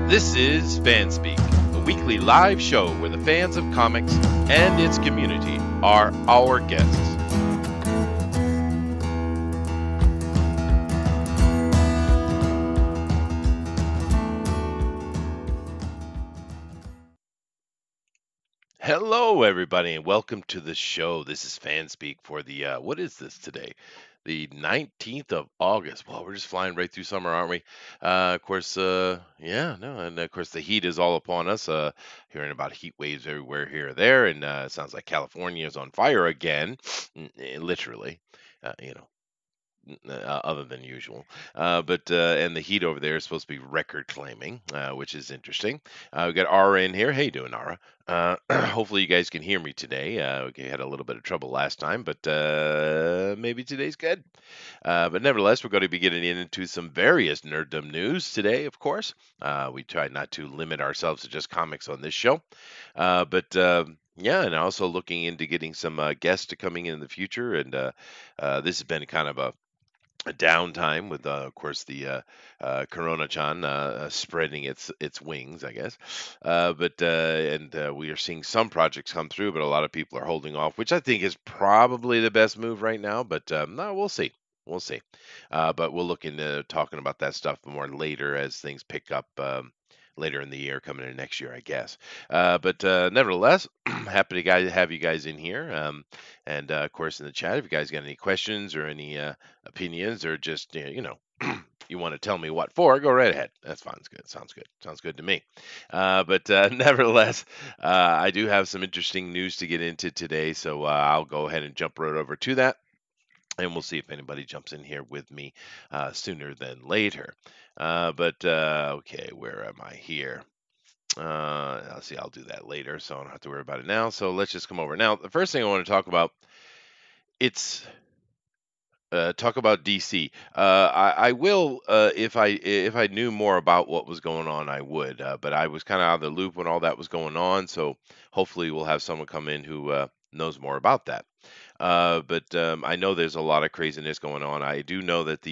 This is FanSpeak, a weekly live show where the fans of comics and its community are our guests. Hello, everybody, and welcome to the show. This is FanSpeak for what is this today? The 19th of August. Well, we're just flying right through summer, aren't we? Of course, yeah, no, and of course the heat is all upon us. Hearing about heat waves everywhere here or there, and it sounds like California is on fire again, literally. You know, other than usual. But and the heat over there is supposed to be record claiming, which is interesting. We got Ara in here. Hey, you doing, Ara? Hopefully you guys can hear me today. We had a little bit of trouble last time, but maybe today's good. But nevertheless, we're going to be getting into some various nerddom news today, of course. We try not to limit ourselves to just comics on this show. But yeah, and also looking into getting some guests to coming in the future. And this has been kind of a downtime with, of course, the Corona-chan spreading its wings, I guess. But we are seeing some projects come through, but a lot of people are holding off, which I think is probably the best move right now. But no, we'll see. We'll see. But we'll look into talking about that stuff more later as things pick up. Later in the year, coming in next year, I guess. But nevertheless, happy to have you guys in here. And of course, in the chat, if you guys got any questions or any opinions, or just you want to tell me what for, go right ahead. That's fine. It's good. Sounds good to me. But nevertheless, I do have some interesting news to get into today, so I'll go ahead and jump right over to that. And we'll see if anybody jumps in here with me sooner than later. Okay, where am I here? I'll see. I'll do that later, so I don't have to worry about it now. So let's just come over. Now, the first thing I want to talk about, it's talk about DC. I will if I knew more about what was going on, I would. But I was kind of out of the loop when all that was going on, so hopefully we'll have someone come in who knows more about that. But I know there's a lot of craziness going on. I do know that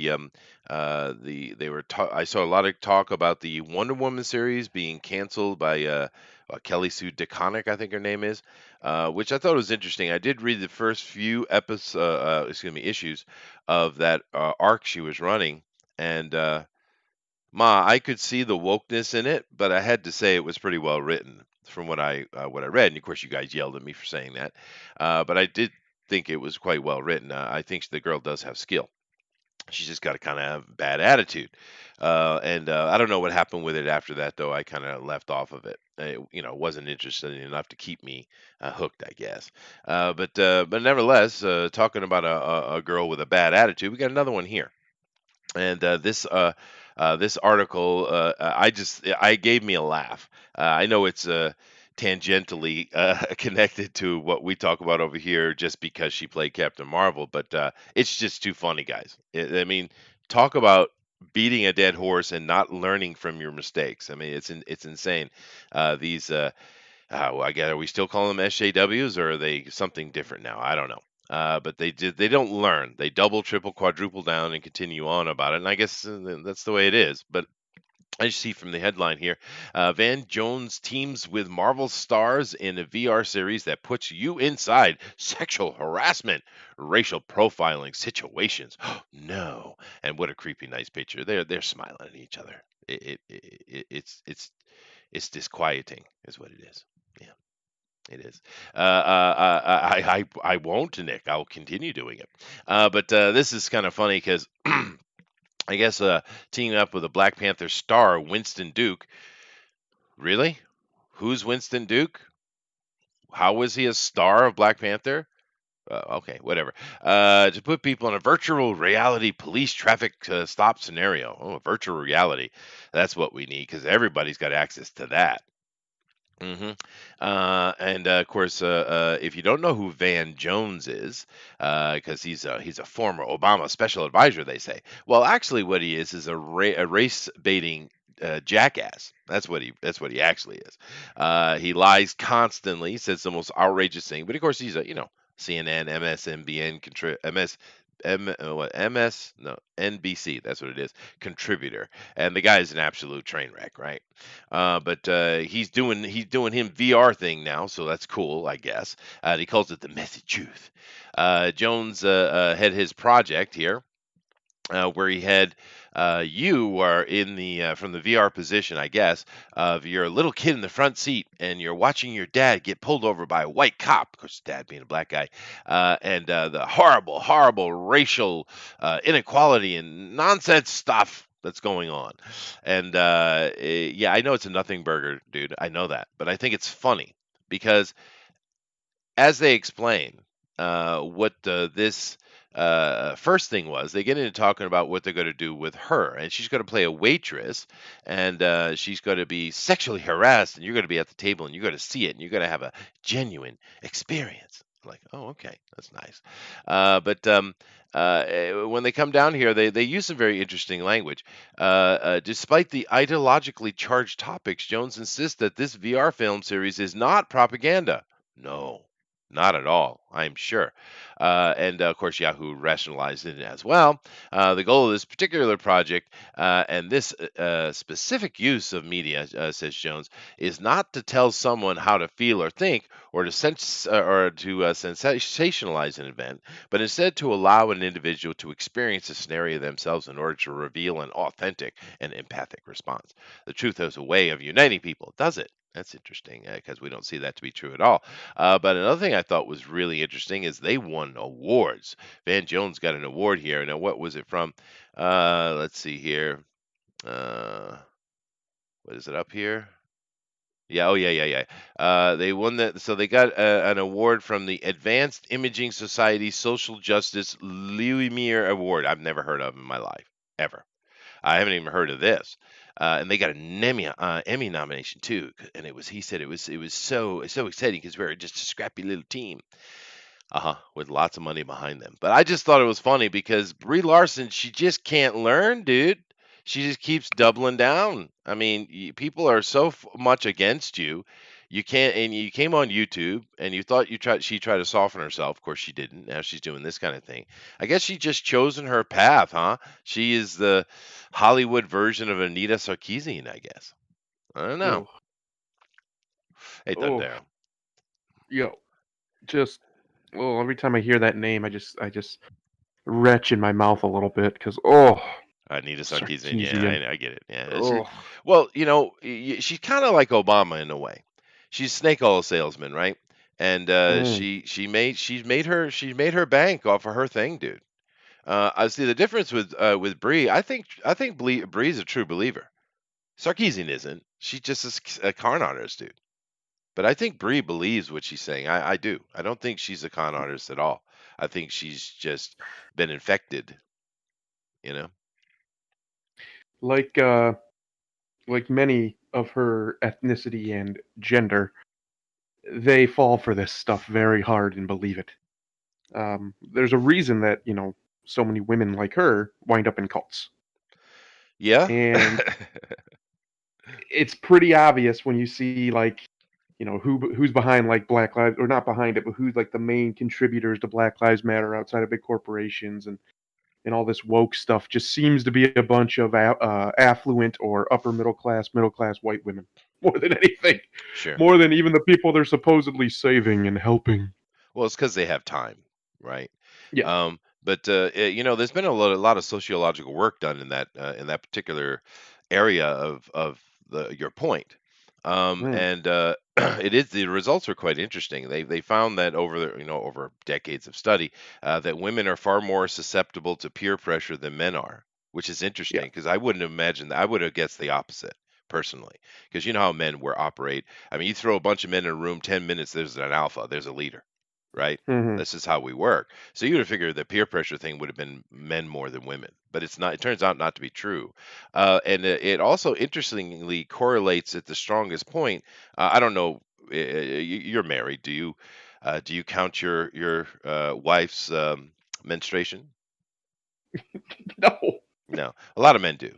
I saw a lot of talk about the Wonder Woman series being canceled by Kelly Sue DeConnick, I think her name is, which I thought was interesting. I did read the first few issues of that arc she was running, and I could see the wokeness in it, but I had to say it was pretty well written from what I read. And of course, you guys yelled at me for saying that, but I did think it was quite well written. I think the girl does have skill. She's just got a kind of bad attitude, and I don't know what happened with it after that, though. I kind of left off of it. Wasn't interested enough to keep me hooked, I guess. But nevertheless, talking about a girl with a bad attitude, we got another one here. And this article, I gave me a laugh. I know it's tangentially connected to what we talk about over here, just because she played Captain Marvel, but it's just too funny, guys. I mean, talk about beating a dead horse and not learning from your mistakes. I mean, it's insane. These I guess, are we still calling them SJWs, or are they something different now? I don't know. But they don't learn. They double, triple, quadruple down and continue on about it. And I guess that's the way it is. But I just see from the headline here, Van Jones teams with Marvel stars in a VR series that puts you inside sexual harassment, racial profiling situations. No, and what a creepy, nice picture. They're smiling at each other. It's disquieting, is what it is. Yeah. It is. I won't, Nick. I'll continue doing it. But this is kind of funny because I guess teaming up with a Black Panther star, Winston Duke. Really? Who's Winston Duke? How was he a star of Black Panther? Okay, whatever. To put people in a virtual reality police traffic stop scenario. Oh, virtual reality. That's what we need, because everybody's got access to that. hmm and Of course, if you don't know who Van Jones is, because he's a former Obama special advisor, they say. Well, actually, what he is a race baiting jackass. That's what he actually is. He lies constantly, says the most outrageous thing. But of course, he's a CNN, MSNBN, what MS no NBC, that's what it is, contributor, and the guy is an absolute train wreck, right? But he's doing him VR thing now, so that's cool, I guess. He calls it the messy truth. Jones had his project here where he had you are in the from the VR position, I guess, of you're a little kid in the front seat and you're watching your dad get pulled over by a white cop, of course, dad being a black guy, and the horrible, horrible racial inequality and nonsense stuff that's going on. And yeah, I know it's a nothing burger, dude. I know that, but I think it's funny because as they explain what this first thing was, they get into talking about what they're going to do with her, and she's going to play a waitress, and she's going to be sexually harassed, and you're going to be at the table, and you're going to see it, and you're going to have a genuine experience. I'm like, oh, okay, that's nice. When they come down here, they use some very interesting language. Despite the ideologically charged topics, Jones insists that this VR film series is not propaganda. No, not at all, I'm sure. And of course, Yahoo rationalized it as well. The goal of this particular project and this specific use of media, says Jones, is not to tell someone how to feel or think, or to sensationalize an event, but instead to allow an individual to experience a scenario themselves in order to reveal an authentic and empathic response. The truth is a way of uniting people, does it? That's interesting because we don't see that to be true at all. But another thing I thought was really interesting is they won awards. Van Jones got an award here. Now, what was it from? Let's see here. Uh, what is it up here? Yeah, oh yeah, yeah, yeah. They won that, so they got an award from the Advanced Imaging Society Social Justice Lumiere Award. I've never heard of in my life, ever. I haven't even heard of this. And they got an Emmy nomination too. And it was, he said it was so exciting because we were just a scrappy little team. Uh-huh, with lots of money behind them. But I just thought it was funny because Brie Larson, she just can't learn, dude. She just keeps doubling down. I mean, people are so much against you. You can't, and you came on YouTube and you thought she tried to soften herself. Of course, she didn't. Now she's doing this kind of thing. I guess she just chosen her path, huh? She is the Hollywood version of Anita Sarkeesian, I guess. I don't know. Oh, Hey, oh, Dundero. yo, just every time I hear that name, I just retch in my mouth a little bit because Anita Sarkeesian, yeah, Sarkeesian. I get it. Yeah, Oh, well, she's kind of like Obama in a way. She's snake oil salesman, right? And mm, she's made her bank off of her thing, dude. I see the difference with Bree. I think Bree's a true believer. Sarkeesian isn't. She's just a con artist, dude. But I think Bree believes what she's saying. I do. I don't think she's a con artist at all. I think she's just been infected. You know. like uh, like many of her ethnicity and gender, they fall for this stuff very hard and believe it. There's a reason that so many women like her wind up in cults, Yeah. and it's pretty obvious when you see like who's behind like Black Lives, or not behind it, but who's like the main contributors to Black Lives Matter outside of big corporations and all this woke stuff. Just seems to be a bunch of affluent or upper middle class white women more than anything, Sure. more than even the people they're supposedly saving and helping. Well, it's because they have time, right? Yeah. But there's been a lot of sociological work done in that particular area of your point, Mm, and the results are quite interesting. They found that over decades of study, that women are far more susceptible to peer pressure than men are, which is yeah. interesting because I wouldn't have imagined that. I would have guessed the opposite personally, because you know how men were operate. I mean, you throw a bunch of men in a room, 10 minutes, there's an alpha, there's a leader, right? Hmm. This is how we work. So you would have figured the peer pressure thing would have been men more than women, but it's not. It turns out not to be true, and it also interestingly correlates at the strongest point. I don't know. You're married. Do you count your wife's menstruation? No. No, a lot of men do.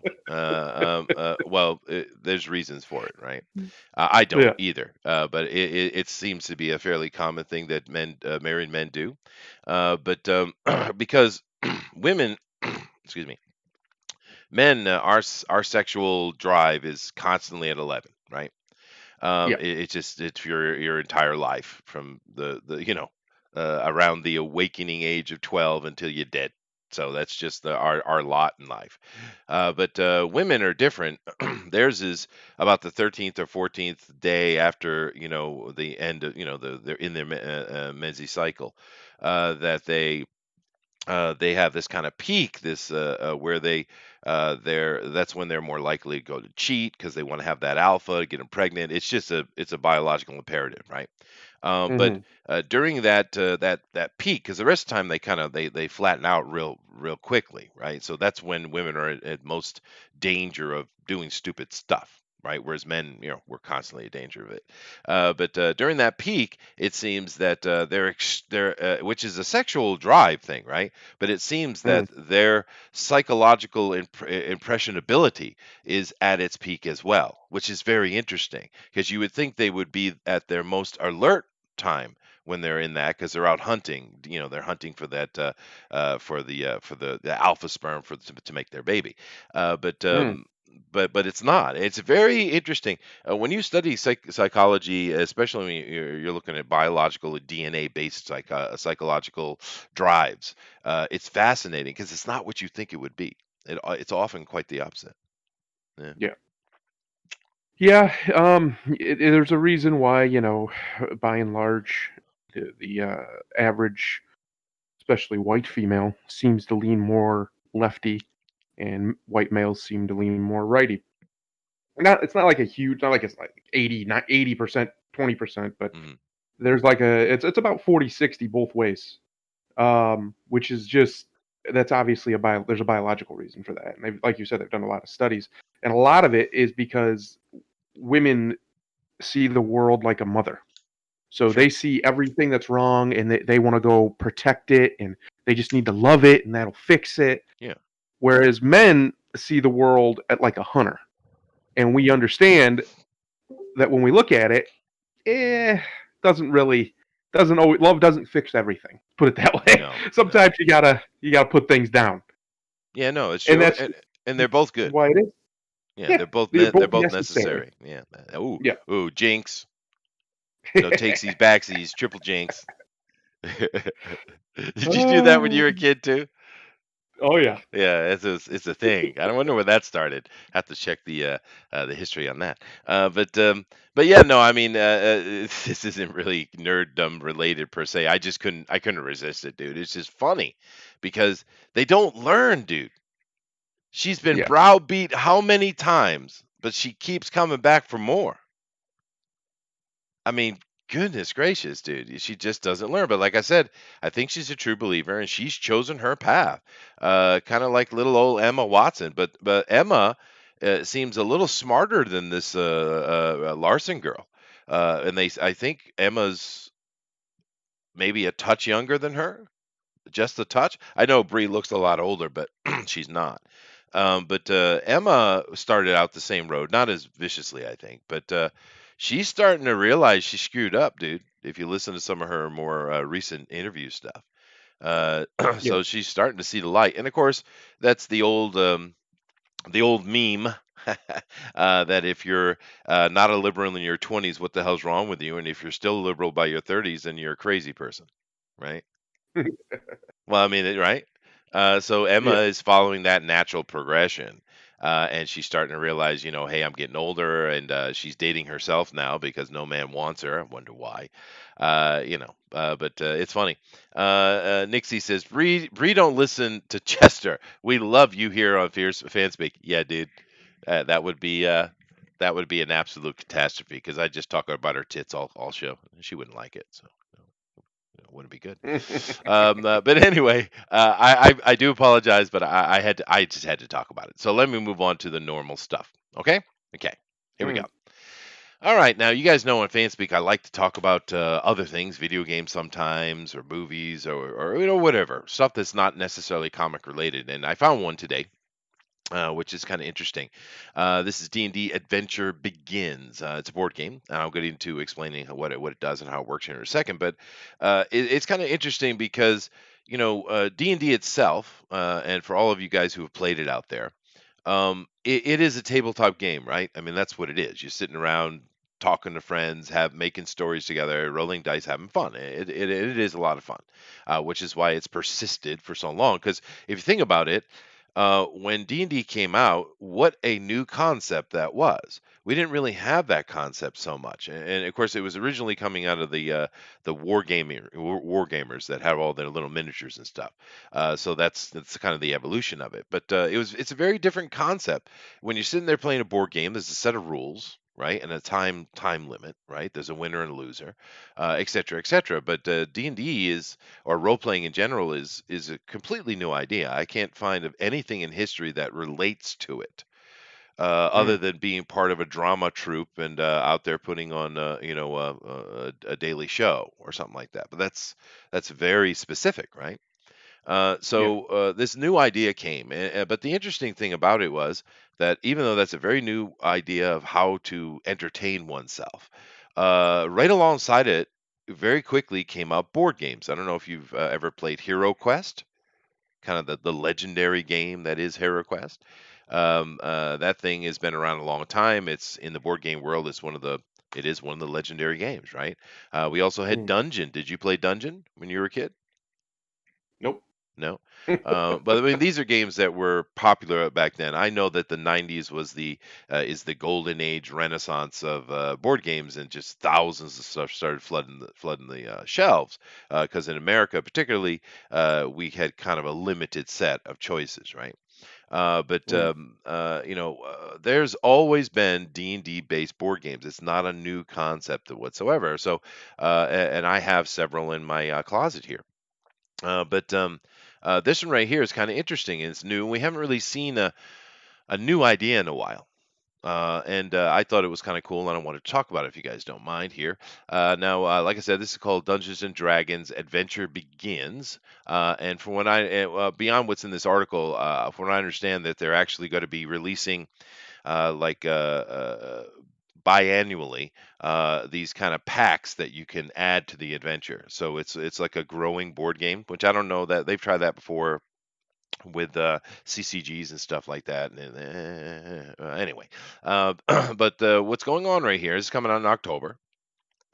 Well, there's reasons for it, right? I don't Yeah. either, but it seems to be a fairly common thing that married men do. But because women, excuse me, men, our sexual drive is constantly at 11, right? Yeah. It's just it's your entire life from the around the awakening age of 12 until you're dead. So that's just our lot in life. But women are different. Theirs is about the 13th or 14th day after the end of they're in their menses cycle, that they have this kind of peak, this where they're that's when they're more likely to go to cheat because they want to have that alpha, get them pregnant. It's a biological imperative, right? But Mhm. during that peak, because the rest of the time they flatten out real quickly, right? So that's when women are at most danger of doing stupid stuff, right? Whereas men, we're constantly in danger of it. But during that peak, it seems that which is a sexual drive thing, right? But it seems that Mm. their psychological impressionability is at its peak as well, which is very interesting because you would think they would be at their most alert time when they're in that because they're out hunting. They're hunting for that for the alpha sperm to make their baby. But Mm. but it's not. It's very interesting when you study psychology, especially when you're looking at biological DNA based psychological drives. It's fascinating because it's not what you think it would be. It's often quite the opposite. Yeah. Yeah. Yeah. There's a reason why, by and large, the average, especially white female, seems to lean more lefty, and white males seem to lean more righty. It's not like a huge, not like it's like 80, not 80%, 20%, but Hmm. there's like it's about 40-60 both ways. Which is just, that's obviously there's a biological reason for that. And like you said, they've done a lot of studies, and a lot of it is because women see the world like a mother. So Sure. they see everything that's wrong, and they want to go protect it, and they just need to love it, and that'll fix it. Yeah. Whereas men see the world at like a hunter, and we understand that when we look at it, eh, doesn't really, doesn't always, love doesn't fix everything. Put it that way. No. No. Sometimes you gotta put things down, Yeah. No. It's and true, that's and they're both good. why it is. Yeah. Yeah, they're They're both both necessary. necessary. Yeah. Ooh. Yeah. Ooh. Jinx. No takesies, backsies, triple jinx. Did you do that when you were a Oh, kid too? oh yeah. Yeah, it's a thing. I don't wonder where that started. Have to check the history on that. But yeah, no, I mean, this isn't really nerddom related per se. I couldn't resist it, dude. It's just funny because they don't learn, dude. She's been Yeah. browbeat how many times, but she keeps coming back for more. I mean, goodness gracious, dude. She just doesn't learn. But like I said, I think she's a true believer and she's chosen her path. Kind of like little old Emma Watson. But Emma seems a little smarter than this Larson girl. I think Emma's maybe a touch younger than her, just a touch. I know Bree looks a lot older, but she's not. But Emma started out the same road, not as viciously, I think, but she's starting to realize she screwed up, dude. If you listen to some of her more recent interview stuff, Yeah. so she's starting to see the light. And of course, that's the old meme that if you're not a liberal in your 20s, what the hell's wrong with you? And if you're still a liberal by your 30s, then you're a crazy person, right? Well, I mean, right? So Emma Yeah. is following that natural progression, and she's starting to realize, hey, I'm getting older, and she's dating herself now because no man wants her. I wonder why. But it's funny. Nixie says, Bree, don't listen to Chester. We love you here on Fierce Fanspeak. Yeah, dude, that would be an absolute catastrophe because I just talk about her tits all show. She wouldn't like it, so it wouldn't be good. But anyway, I do apologize, but I just had to talk about it. So let me move on to the normal stuff. Okay. Okay. Here we go. Mm. All right. Now you guys know on FanSpeak I like to talk about other things, video games sometimes, or movies, or whatever stuff that's not necessarily comic related. And I found one today which is kind of interesting. This is D&D Adventure Begins. It's a board game, and I'll get into explaining what it does and how it works here in a second. But it's kind of interesting because D&D itself, and for all of you guys who have played it out there, it is a tabletop game, right? I mean, that's what it is. You're sitting around talking to friends, have making stories together, rolling dice, having fun. It is a lot of fun, which is why it's persisted for so long. Because if you think about it, when D&D came out, what a new concept that was. We didn't really have that concept so much, and of course, it was originally coming out of the war gamers that have all their little miniatures and stuff. So that's kind of the evolution of it. But it's a very different concept. When you're sitting there playing a board game, there's a set of rules, right, and a time limit, right? There's a winner and a loser, et cetera, et cetera. But D&D is, or role playing in general, is a completely new idea. I can't find of anything in history that relates to it. Other Mm, than being part of a drama troupe and out there putting on, a daily show or something like that. But that's very specific, right? yeah. This new idea came, but the interesting thing about it was that even though that's a very new idea of how to entertain oneself, right alongside it, very quickly came out board games. I don't know if you've ever played Hero Quest, kind of the legendary game that is Hero Quest. That thing has been around a long time. It's in the board game world. It is one of the legendary games, right? We also had Mm, Dungeon. Did you play Dungeon when you were a kid? nope. No. But I mean, these are games that were popular back then. I know that the 90s was the golden age renaissance of board games, and just thousands of stuff started flooding the shelves. Because in America, particularly, we had kind of a limited set of choices, right? But Right. there's always been D&D based board games. It's not a new concept whatsoever. So, and I have several in my closet here. But this one right here is kind of interesting, and it's new. We haven't really seen a new idea in a while. And I thought it was kind of cool, and I wanted to talk about it if you guys don't mind here. Like I said, this is called Dungeons and Dragons Adventure Begins. And from what beyond what's in this article, from what I understand, that they're actually going to be releasing like biannually these kind of packs that you can add to the adventure. So it's like a growing board game, which I don't know that they've tried that before with CCGs and stuff like that. Anyway, but what's going on right here is coming out in October.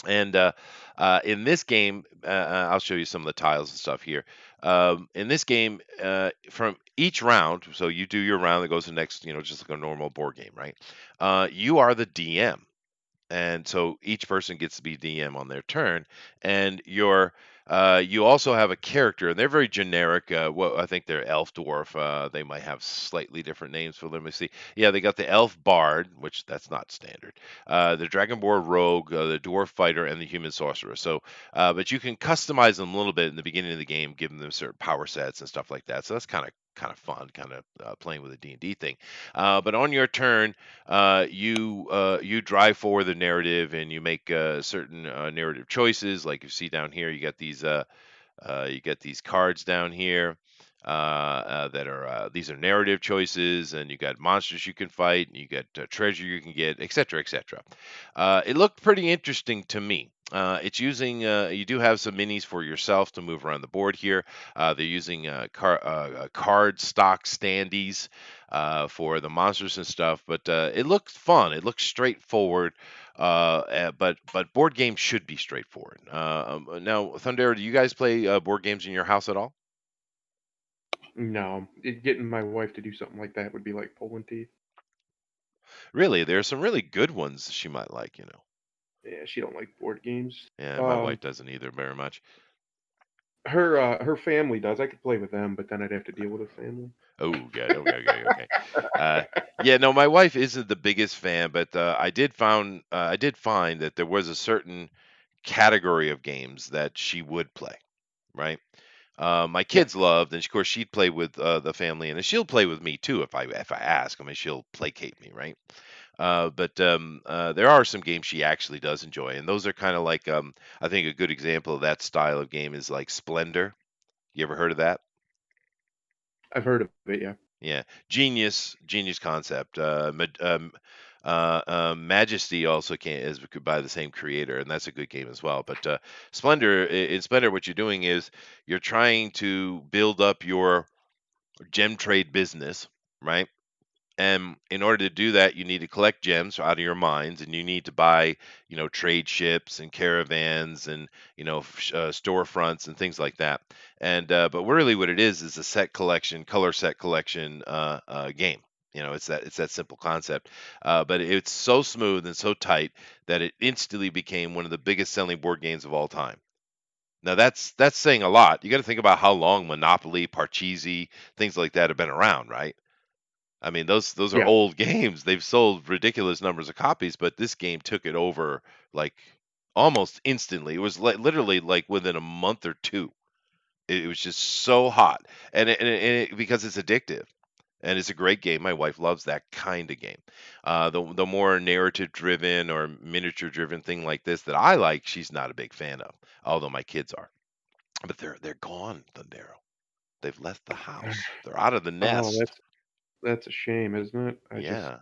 And in this game, I'll show you some of the tiles and stuff here. In this game, from each round, so you do your round that goes to the next, just like a normal board game, right? You are the DM, and so each person gets to be DM on their turn, and you also have a character, and they're very generic. Well, I think they're elf dwarf. They might have slightly different names for them. Let me see. Yeah, they got the elf bard, which that's not standard. The dragonborn rogue, the dwarf fighter, and the human sorcerer. So, but you can customize them a little bit in the beginning of the game, giving them certain power sets and stuff like that. So that's kind of fun, kind of playing with a D&D thing. But on your turn, you drive forward the narrative, and you make certain narrative choices. Like you see down here, you get these cards down here that are these are narrative choices, and you got monsters you can fight, and you got treasure you can get, etc., etc. It looked pretty interesting to me. It's using you do have some minis for yourself to move around the board here. They're using card stock standees for the monsters and stuff, but it looks fun. It looks straightforward. But board games should be straightforward. Now, Thunder, do you guys play board games in your house at all? No, getting my wife to do something like that would be like pulling teeth. Really, there are some really good ones she might like. Yeah, she don't like board games. Yeah, my Um, wife doesn't either very much. her family does. I could play with them, but then I'd have to deal with a family. Oh, yeah, okay, okay, okay. Uh, yeah, no, my wife isn't the biggest fan, but I did find that there was a certain category of games that she would play, right? My Yeah, kids loved, and of course she'd play with the family, and she'll play with me too if I ask. I mean, she'll placate me, right? But there are some games she actually does enjoy, and those are kind of like I think a good example of that style of game is like Splendor. You ever heard of that? I've heard of it. Yeah. Yeah, genius concept. Majesty also is by the same creator, and that's a good game as well. But Splendor, in Splendor, what you're doing is you're trying to build up your gem trade business, right? And in order to do that, you need to collect gems out of your mines, and you need to buy, trade ships and caravans and storefronts and things like that. And but really, what it is a set collection, color set collection game. It's that simple concept, but it's so smooth and so tight that it instantly became one of the biggest selling board games of all time. Now that's saying a lot. You got to think about how long Monopoly, Parcheesi, things like that have been around, right? I mean, those are Yeah. old games. They've sold ridiculous numbers of copies, but this game took it over like almost instantly. It was literally like within a month or two. It was just so hot, because it's addictive and it's a great game. My wife loves that kind of game. The more narrative driven or miniature driven thing like this that I like, she's not a big fan of. Although my kids are, but they're gone, Thundero. They've left the house. They're out of the Oh, nest. that's a shame, isn't it? Yeah.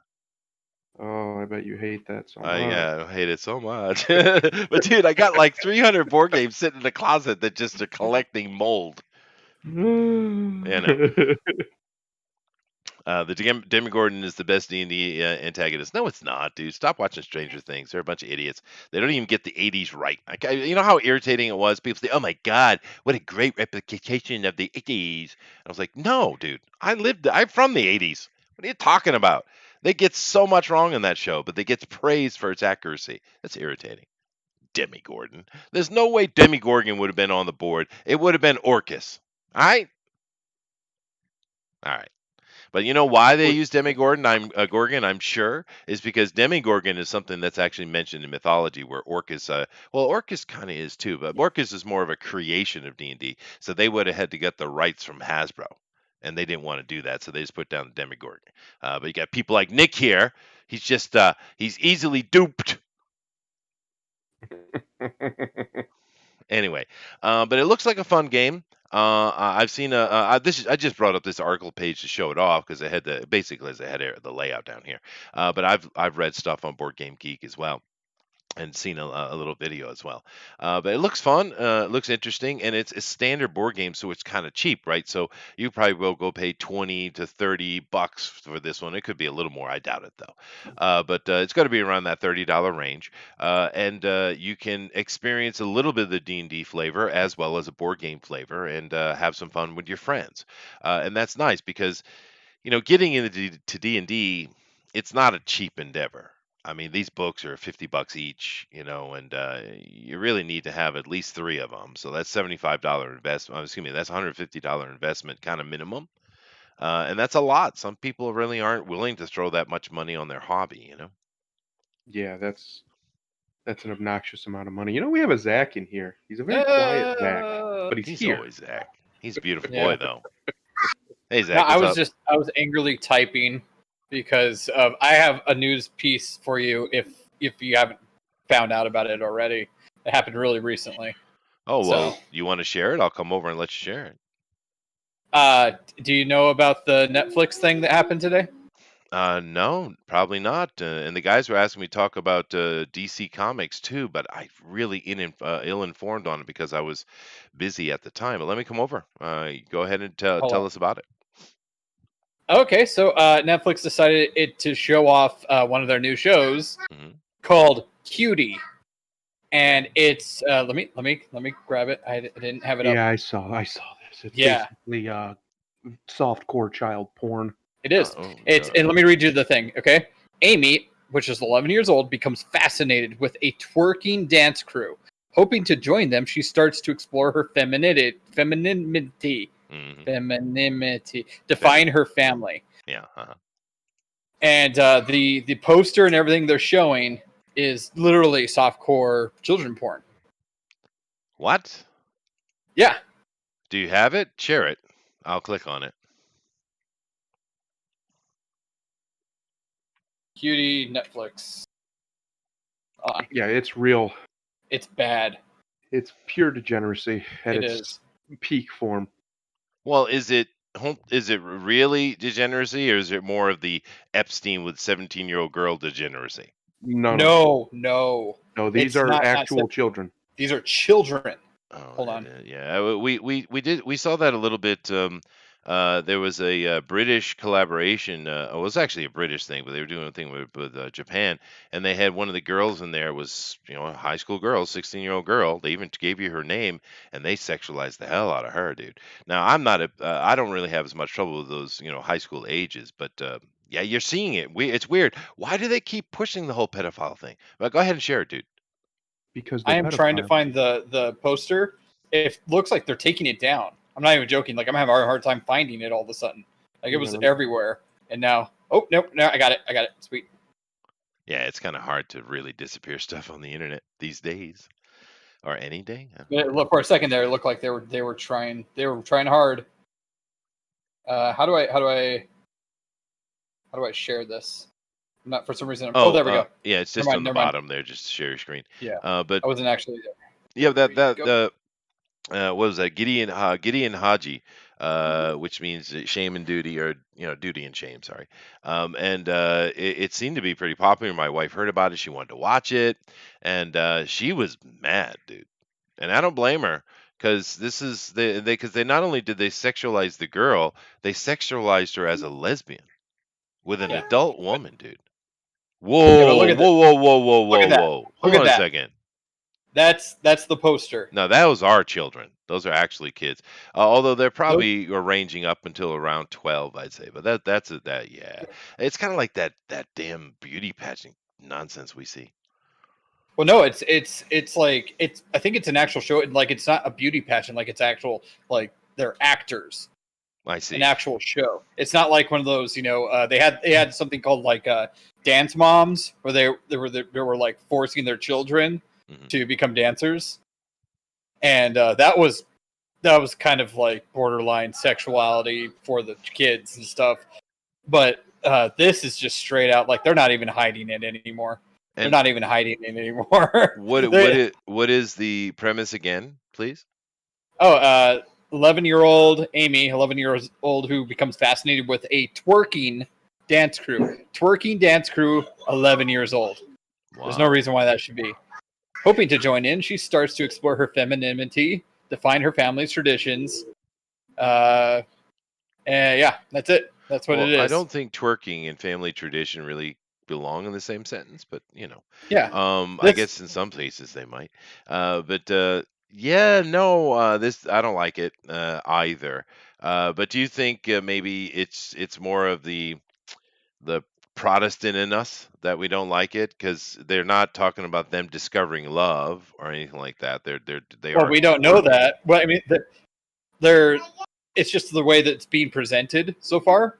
I bet you hate that so I much. hate it so much. But dude, I got like 300 board games sitting in the closet that just are collecting mold. You know. The Demogorgon is the best D&D antagonist. No, it's not, dude. Stop watching Stranger Things. They're a bunch of idiots. They don't even get the 80s right. You know how irritating it was? People say, oh my God, what a great replication of the 80s. I was like, no, dude. I'm from the 80s. What are you talking about? They get so much wrong in that show, but they get praised for its accuracy. That's irritating. Demigorgon. There's no way Demigorgon would have been on the board. It would have been Orcus. All right? All right. But you know why they Well, use Demigorgon? Gorgon. I'm sure is because Demigorgon is something that's actually mentioned in mythology, where Orcus, well, Orcus kind of is too, but Orcus is more of a creation of D&D. So they would have had to get the rights from Hasbro, and they didn't want to do that, so they just put down the Demigorgon. But you got people like Nick here. He's easily duped. Anyway, but it looks like a fun game. I've seen I just brought up this article page to show it off because it had the layout down here. But I've read stuff on Board Game Geek as well and seen a little video as well. But it looks fun. It looks interesting, and it's a standard board game, so it's kind of cheap, right? So you probably will go pay 20 to $30 for this one. It could be a little more. I doubt it though. But it's going to be around that $30 range, and you can experience a little bit of the D&D flavor as well as a board game flavor, and have some fun with your friends. And that's nice because getting into D&D, it's not a cheap endeavor. I mean, these books are $50 each, and you really need to have at least three of them. So that's $75 investment. Excuse me, that's $150 investment kind of minimum, and that's a lot. Some people really aren't willing to throw that much money on their hobby. yeah, that's an obnoxious amount of money. We have a Zach in here. He's a very quiet Zach, Uh, but he's He's here. always Zach. He's a beautiful boy, yeah. though. Hey, No, Zach, what's up? I was angrily typing because I have a news piece for you if you haven't found out about it already. It happened really recently. Oh, well, So, you want to share it? I'll come over and let you share it. do you know about the Netflix thing that happened today? No, probably not. And the guys were asking me to talk about DC Comics too, but I really ill-informed on it because I was busy at the time. But let me come over. Go ahead and Hold tell on. us about it. Okay, so Netflix decided to show off one of their new shows Hmm. called Cutie, and it's let me grab it. I didn't have it up. Yeah, I saw this. It's Yeah, basically softcore child porn. it is. Oh, It's and let me read you the thing. Okay, Amy, which is 11 years old, becomes fascinated with a twerking dance crew. Hoping to join them, she starts to explore her hmm define her family. Yeah. Uh-huh. And the poster and everything they're showing is literally softcore children porn. What? Yeah, Do you have it? Share it. I'll click on it. Cutie Netflix. Yeah, it's real. It's bad. It's pure degeneracy at It its is. peak form. Well, is it is it really degeneracy, or is it more of the Epstein with 17-year-old girl degeneracy? No, No, no, no. These it's are not. actual children. These are children. Oh, Hold on. yeah. We saw that a little bit. There was a British collaboration. It was actually a British thing, but they were doing a thing with Japan, and they had one of the girls in there was a high school girl, 16-year-old girl. They even gave you her name, and they sexualized the hell out of her, dude. Now I'm not I don't really have as much trouble with those high school ages, but yeah, you're seeing it. It's weird. Why do they keep pushing the whole pedophile thing? Well, go ahead and share it, dude. Because I they're am trying to pedophiles. find the poster. It looks like they're taking it down. I'm not even joking. Like I'm having a hard time finding it all of a sudden. Like it was Yeah, everywhere, and now, oh nope, no, I got it. I got it. Sweet. Yeah, it's kind of hard to really disappear stuff on the internet these days, or any day. Look, for a second there, it looked like they were trying hard. How do I share this? I'm not, for some reason. Oh, There we go. yeah, it's Never just mind. on the Never mind. bottom there, just share your screen. Yeah, But I wasn't actually there. yeah, There you go. what was that? Gideon Haji, which means shame and duty, or duty and shame. Sorry. And it seemed to be pretty popular. My wife heard about it. She wanted to watch it, and she was mad, dude. And I don't blame her, because this is because they not only did they sexualize the girl, they sexualized her as a lesbian with an Yeah. adult woman, dude. Yeah, but Whoa, look at that. whoa, whoa, whoa, whoa, Look whoa, at that. whoa. Look Hold at on a that. second. That's the poster. No, that was our children. Those are actually kids. Although they're Those, probably ranging up until around 12, I'd say. But yeah. It's kind of like that damn beauty pageant nonsense we see. well, no, it's like I think it's an actual show. Like it's not a beauty pageant. Like it's actual. Like they're actors. I see. An actual show. It's not like one of those. They had something called like dance moms, where they were like forcing their children Mhm. to become dancers, and that was kind of like borderline sexuality for the kids and stuff. But this is just straight out, like they're not even hiding it anymore. They're And not even hiding it anymore. what is the premise again, please? Oh, 11-year-old Amy, 11 years old, who becomes fascinated with a twerking dance crew. Twerking dance crew, 11 years old. There's no Wow. reason why that should be. Hoping to join in, she starts to explore her femininity, define her family's traditions. And yeah, that's it. That's what Well, it I is. don't think twerking and family tradition really belong in the same sentence, but Yeah. I This guess in some places they might. But yeah, no, this I don't like it either. But do you think maybe it's more of the Protestant in us that we don't like it, because they're not talking about them discovering love or anything like that. They Well, are we don't know twerking. that. Well, I mean, they're it's just the way that it's being presented so far.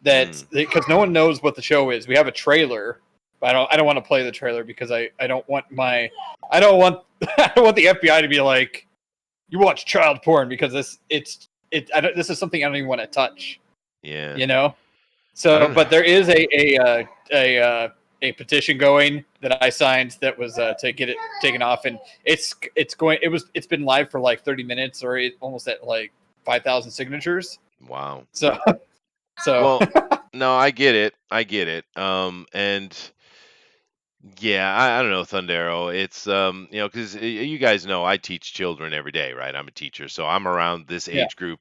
That Mm, because no one knows what the show is. We have a trailer, but I don't want to play the trailer because I don't want I don't want I don't want the FBI to be like, you watch child porn, because this is something I don't even want to touch. yeah, You know. I So, don't know. but there is a petition going that I signed that was to get it taken off, and it's been live for like 30 minutes, or almost at like 5,000 signatures. Wow. So so Well, no, I get it. I get it. And yeah, I don't know, Thundero. It's because you guys know I teach children every day, right? I'm a teacher, so I'm around this yeah, age group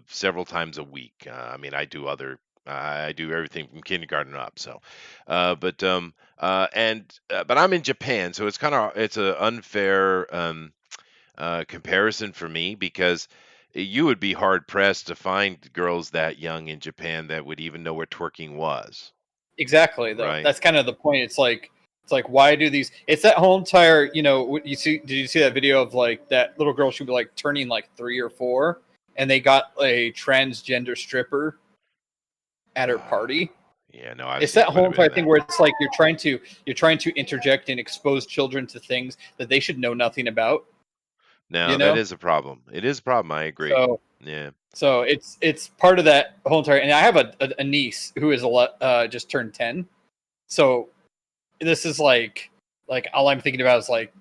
several times a week. I mean, I do everything from kindergarten up. So, but I'm in Japan, so it's an unfair comparison for me, because you would be hard pressed to find girls that young in Japan that would even know what twerking was, exactly. Though right? that's kind of the point. It's like why do these? It's that whole entire you see. Did you see that video of like that little girl? She was like turning like 3 or 4, and they got a transgender stripper at her party. Yeah, no, I've It's seen that quite whole a bit entire of thing that. where it's like you're trying to interject and expose children to things that they should know nothing about. You Now that know, is a problem. It is a problem. I agree. so Yeah. so it's part of that whole entire. And I have a niece who is just turned 10. So this is like all I'm thinking about is like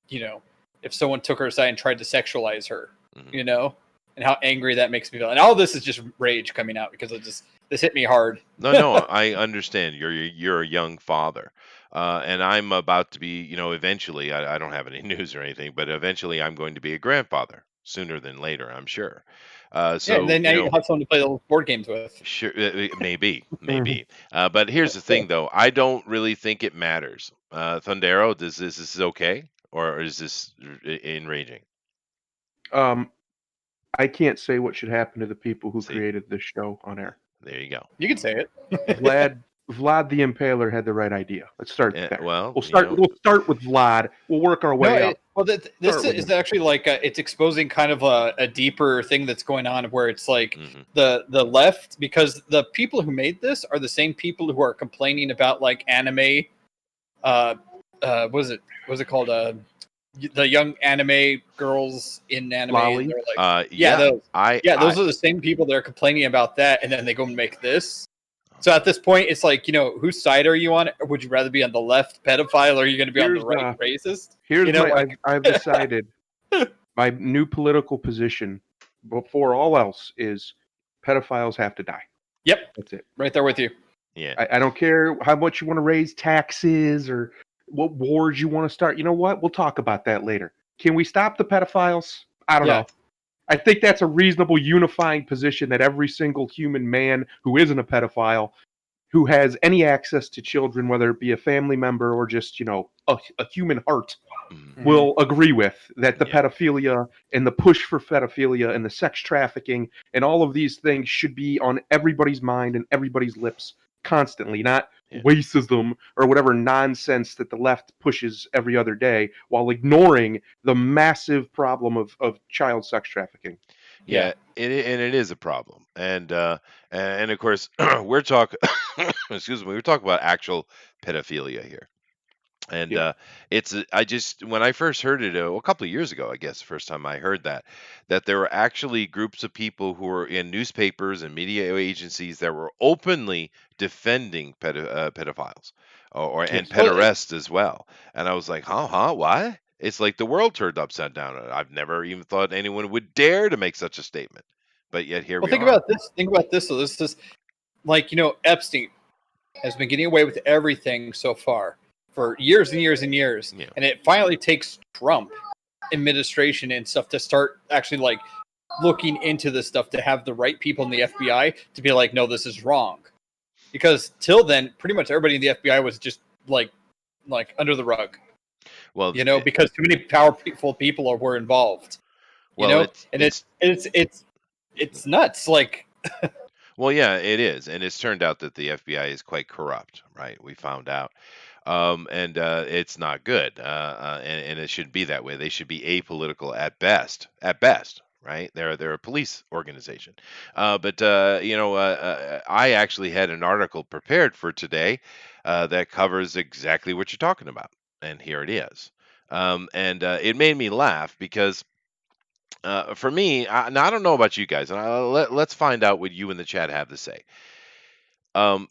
you know if someone took her aside and tried to sexualize her, Mhm. you know, and how angry that makes me feel. And all this is just rage coming out because this hit me hard. No, I understand. You're a young father, and I'm about to be. Eventually, I don't have any news or anything, but eventually, I'm going to be a grandfather sooner than later. I'm sure. Yeah, and So then now you have someone to play the board games with. sure, maybe. But here's the thing, though. I don't really think it matters. Thundero, this is okay, or is this enraging? Um, I can't say what should happen to the people who See, created this show on air. there you go. You can say it. Vlad the Impaler had the right idea. Let's start there. Well, We'll start with Vlad. We'll work our way up. This Start with is him. actually like it's exposing kind of a deeper thing that's going on, where it's like Mhm. the left, because the people who made this are the same people who are complaining about like anime. What is it called? The young anime girls in anime. Lolly? They're like, Yeah, those. I Those are the same people that are complaining about that, and then they go and make this. So at this point, it's like, whose side are you on? Or would you rather be on the left pedophile, or are you going to be on the right racist? I've decided my new political position before all else is pedophiles have to die. Yep, That's it. right there with you. Yeah. I don't care how much you want to raise taxes or what wars you want to start. You know what? We'll talk about that later. Can we stop the pedophiles? I don't know. I think that's a reasonable unifying position that every single human man who isn't a pedophile, who has any access to children, whether it be a family member or just, a human heart, Mhm. will agree with, that the Yeah. pedophilia and the push for pedophilia and the sex trafficking and all of these things should be on everybody's mind and everybody's lips constantly, not Yeah. racism or whatever nonsense that the left pushes every other day while ignoring the massive problem of child sex trafficking. Yeah, it is a problem, and of course we're talking. Excuse me, we're talking about actual pedophilia here, and Yeah. I just when I first heard it a couple of years ago, I guess the first time I heard that there were actually groups of people who were in newspapers and media agencies that were openly defending pedophiles and Yes. pederasts as well, and I was like, huh, why? It's like the world turned upside down. I've never even thought anyone would dare to make such a statement, but yet here Well, we think are. about this. Think about this. So this is like, Epstein has been getting away with everything so far for years and years and years, Yeah. and it finally takes Trump administration and stuff to start actually like looking into this stuff, to have the right people in the FBI to be like, no, this is wrong. Because till then, pretty much everybody in the FBI was just like under the rug. Well, Because too many powerful people were involved. well, It's nuts. Like, well, yeah, it is, and it's turned out that the FBI is quite corrupt, right? We found out, and it's not good, and it should be that way. They should be apolitical at best, right? They're a police organization, but I actually had an article prepared for today that covers exactly what you're talking about, and here it is, and it made me laugh because. For me, now I don't know about you guys, and let's find out what you in the chat have to say. Um,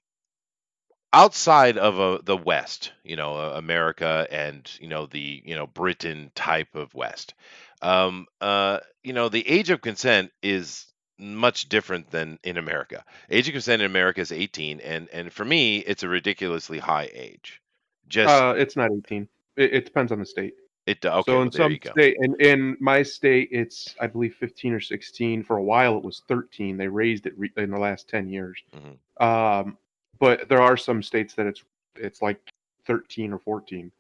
Outside of the West, America and the Britain type of West, the age of consent is much different than in America. Age of consent in America is 18, and for me, it's a ridiculously high age. Just It's not 18. It depends on the state. okay, So well in there some you go. state, in my state, it's I believe 15 or 16. For a while, it was 13. They raised it in the last 10 years. Hmm. But there are some states that it's like 13 or 14.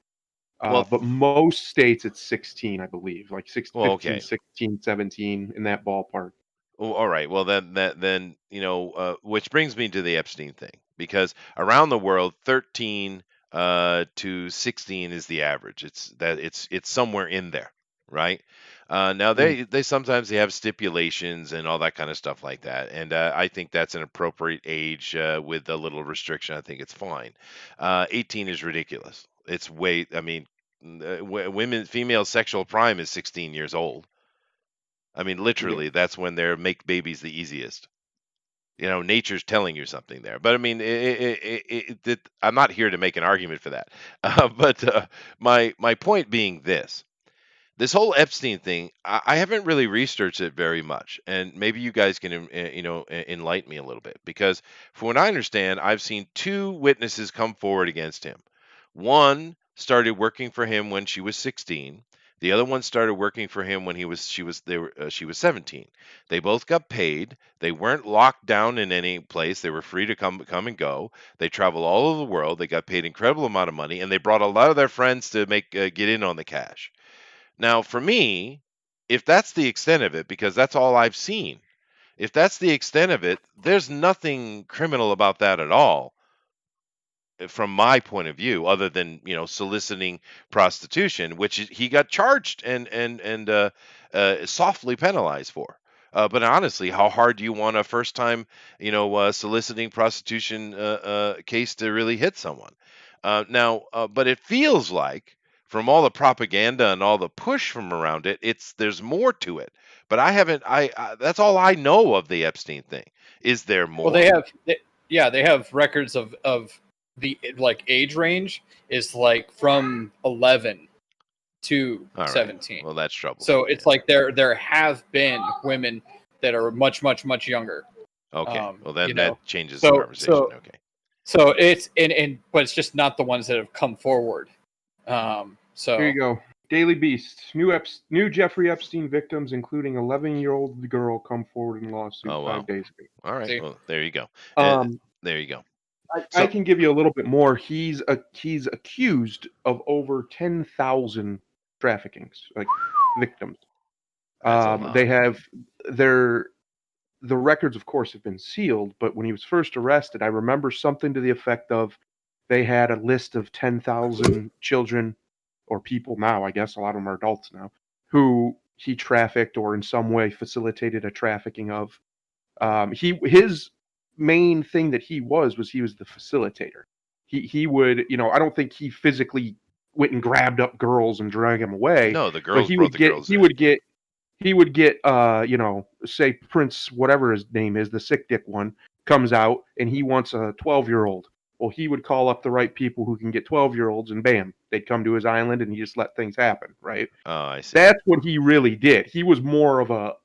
Well, But most states it's 16, I believe, like 6, well, 15, okay. 16, 17 in that ballpark. Oh, all right. Well, then which brings me to the Epstein thing, because around the world, 13 to 16 is the average. It's somewhere in there, right? Now Mm. they sometimes they have stipulations and all that kind of stuff like that, and I think that's an appropriate age with a little restriction. I think it's fine. 18 is ridiculous. It's way. I mean, female sexual prime is 16 years old. I mean, Yeah. literally, that's when they're make babies the easiest. Nature's telling you something there. But I mean, I'm not here to make an argument for that. But my point being this: this whole Epstein thing, I haven't really researched it very much, and maybe you guys can, enlighten me a little bit. Because from what I understand, I've seen two witnesses come forward against him. One started working for him when she was 16. The other one started working for him when she was 17. They both got paid. They weren't locked down in any place. They were free to come and go. They travel all over the world. They got paid incredible amount of money, and they brought a lot of their friends to make get in on the cash. Now, for me, if that's the extent of it, because that's all I've seen, if that's the extent of it, there's nothing criminal about that at all, from my point of view, other than soliciting prostitution, which he got charged and softly penalized for. But honestly, how hard do you want a first time soliciting prostitution case to really hit someone? But it feels like from all the propaganda and all the push from around it, there's more to it. But I haven't. That's all I know of the Epstein thing. Is there Well, more? yeah, they have records of the like age range is like from 11 to All right. 17. Well, that's trouble. So it's like there have been women that are much younger. Okay. Well, then you know. that changes the So conversation. so Okay. so it's but it's just not the ones that have come forward. So Here you go. Daily Beast. New Jeffrey Epstein victims, including 11-year-old girl, come forward in lawsuit Oh, wow. 5 days ago. All right. See? Well, there you go. Um, There you go. I So, can give you a little bit more. He's accused of over 10,000 traffickings, like victims. that's a lot. They have the records, of course, have been sealed. But when he was first arrested, I remember something to the effect of they had a list of 10,000 children or people now. I guess a lot of them are adults now who he trafficked or in some way facilitated a trafficking of. His main thing that he was the facilitator. He would, I don't think he physically went and grabbed up girls and dragged them away. No, the But girls he brought would the get girls he in. would get he would get say Prince whatever his name is, the sick dick one comes out and he wants a 12-year-old. Well, he would call up the right people who can get 12-year-olds and bam, they'd come to his island and he just let things happen, right? Oh, I see. That's what he really did. He was more of a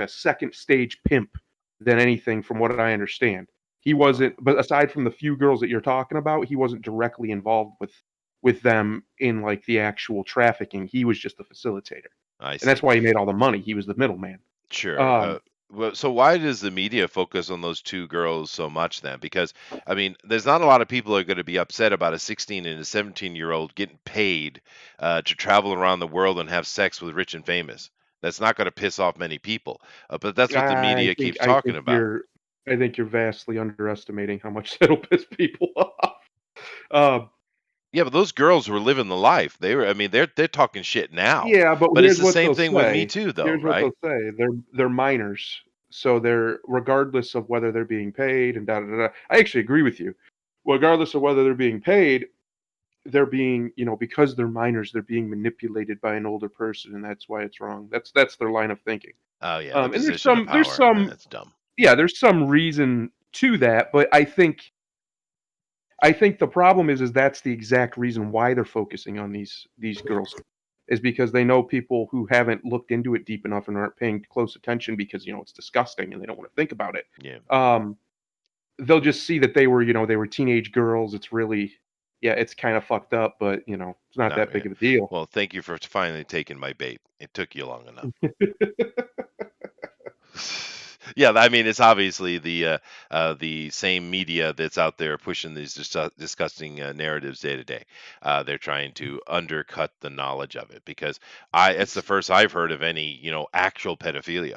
second stage pimp than anything, from what I understand. He wasn't, but aside from the few girls that you're talking about, he wasn't directly involved with them in like the actual trafficking. He was just the facilitator, I and see. that's why he made all the money. He was the middleman. Sure. Um, Well, so why does the media focus on those two girls so much then? Because I mean, there's not a lot of people who are going to be upset about a 16 and a 17-year-old getting paid to travel around the world and have sex with rich and famous. That's not going to piss off many people. But that's what the media keeps talking about. I think you're vastly underestimating how much that'll piss people off. Um, Yeah, but those girls were living the life. I mean, they're talking shit now. Yeah, but But it's here's the what same they'll thing with Me say. Too, though, Here's what right? they'll say. They're minors, so they're regardless of whether they're being paid and da da da. I actually agree with you. Regardless of whether they're being paid, they're being, because they're minors, they're being manipulated by an older person, and that's why it's wrong. That's their line of thinking. Oh yeah, the And there's position of there's power. some That's dumb. yeah, there's some reason to that, but I think the problem is that's the exact reason why they're focusing on these girls, is because they know people who haven't looked into it deep enough and aren't paying close attention because it's disgusting and they don't want to think about it. Yeah. They'll just see that they were teenage girls. It's really, yeah, it's kind of fucked up, but it's not Oh, that yeah. big of a deal. Well, thank you for finally taking my bait. It took you long enough. Yeah, I mean, it's obviously the same media that's out there pushing these disgusting narratives day to day. They're trying to undercut the knowledge of it because it's the first I've heard of any actual pedophilia.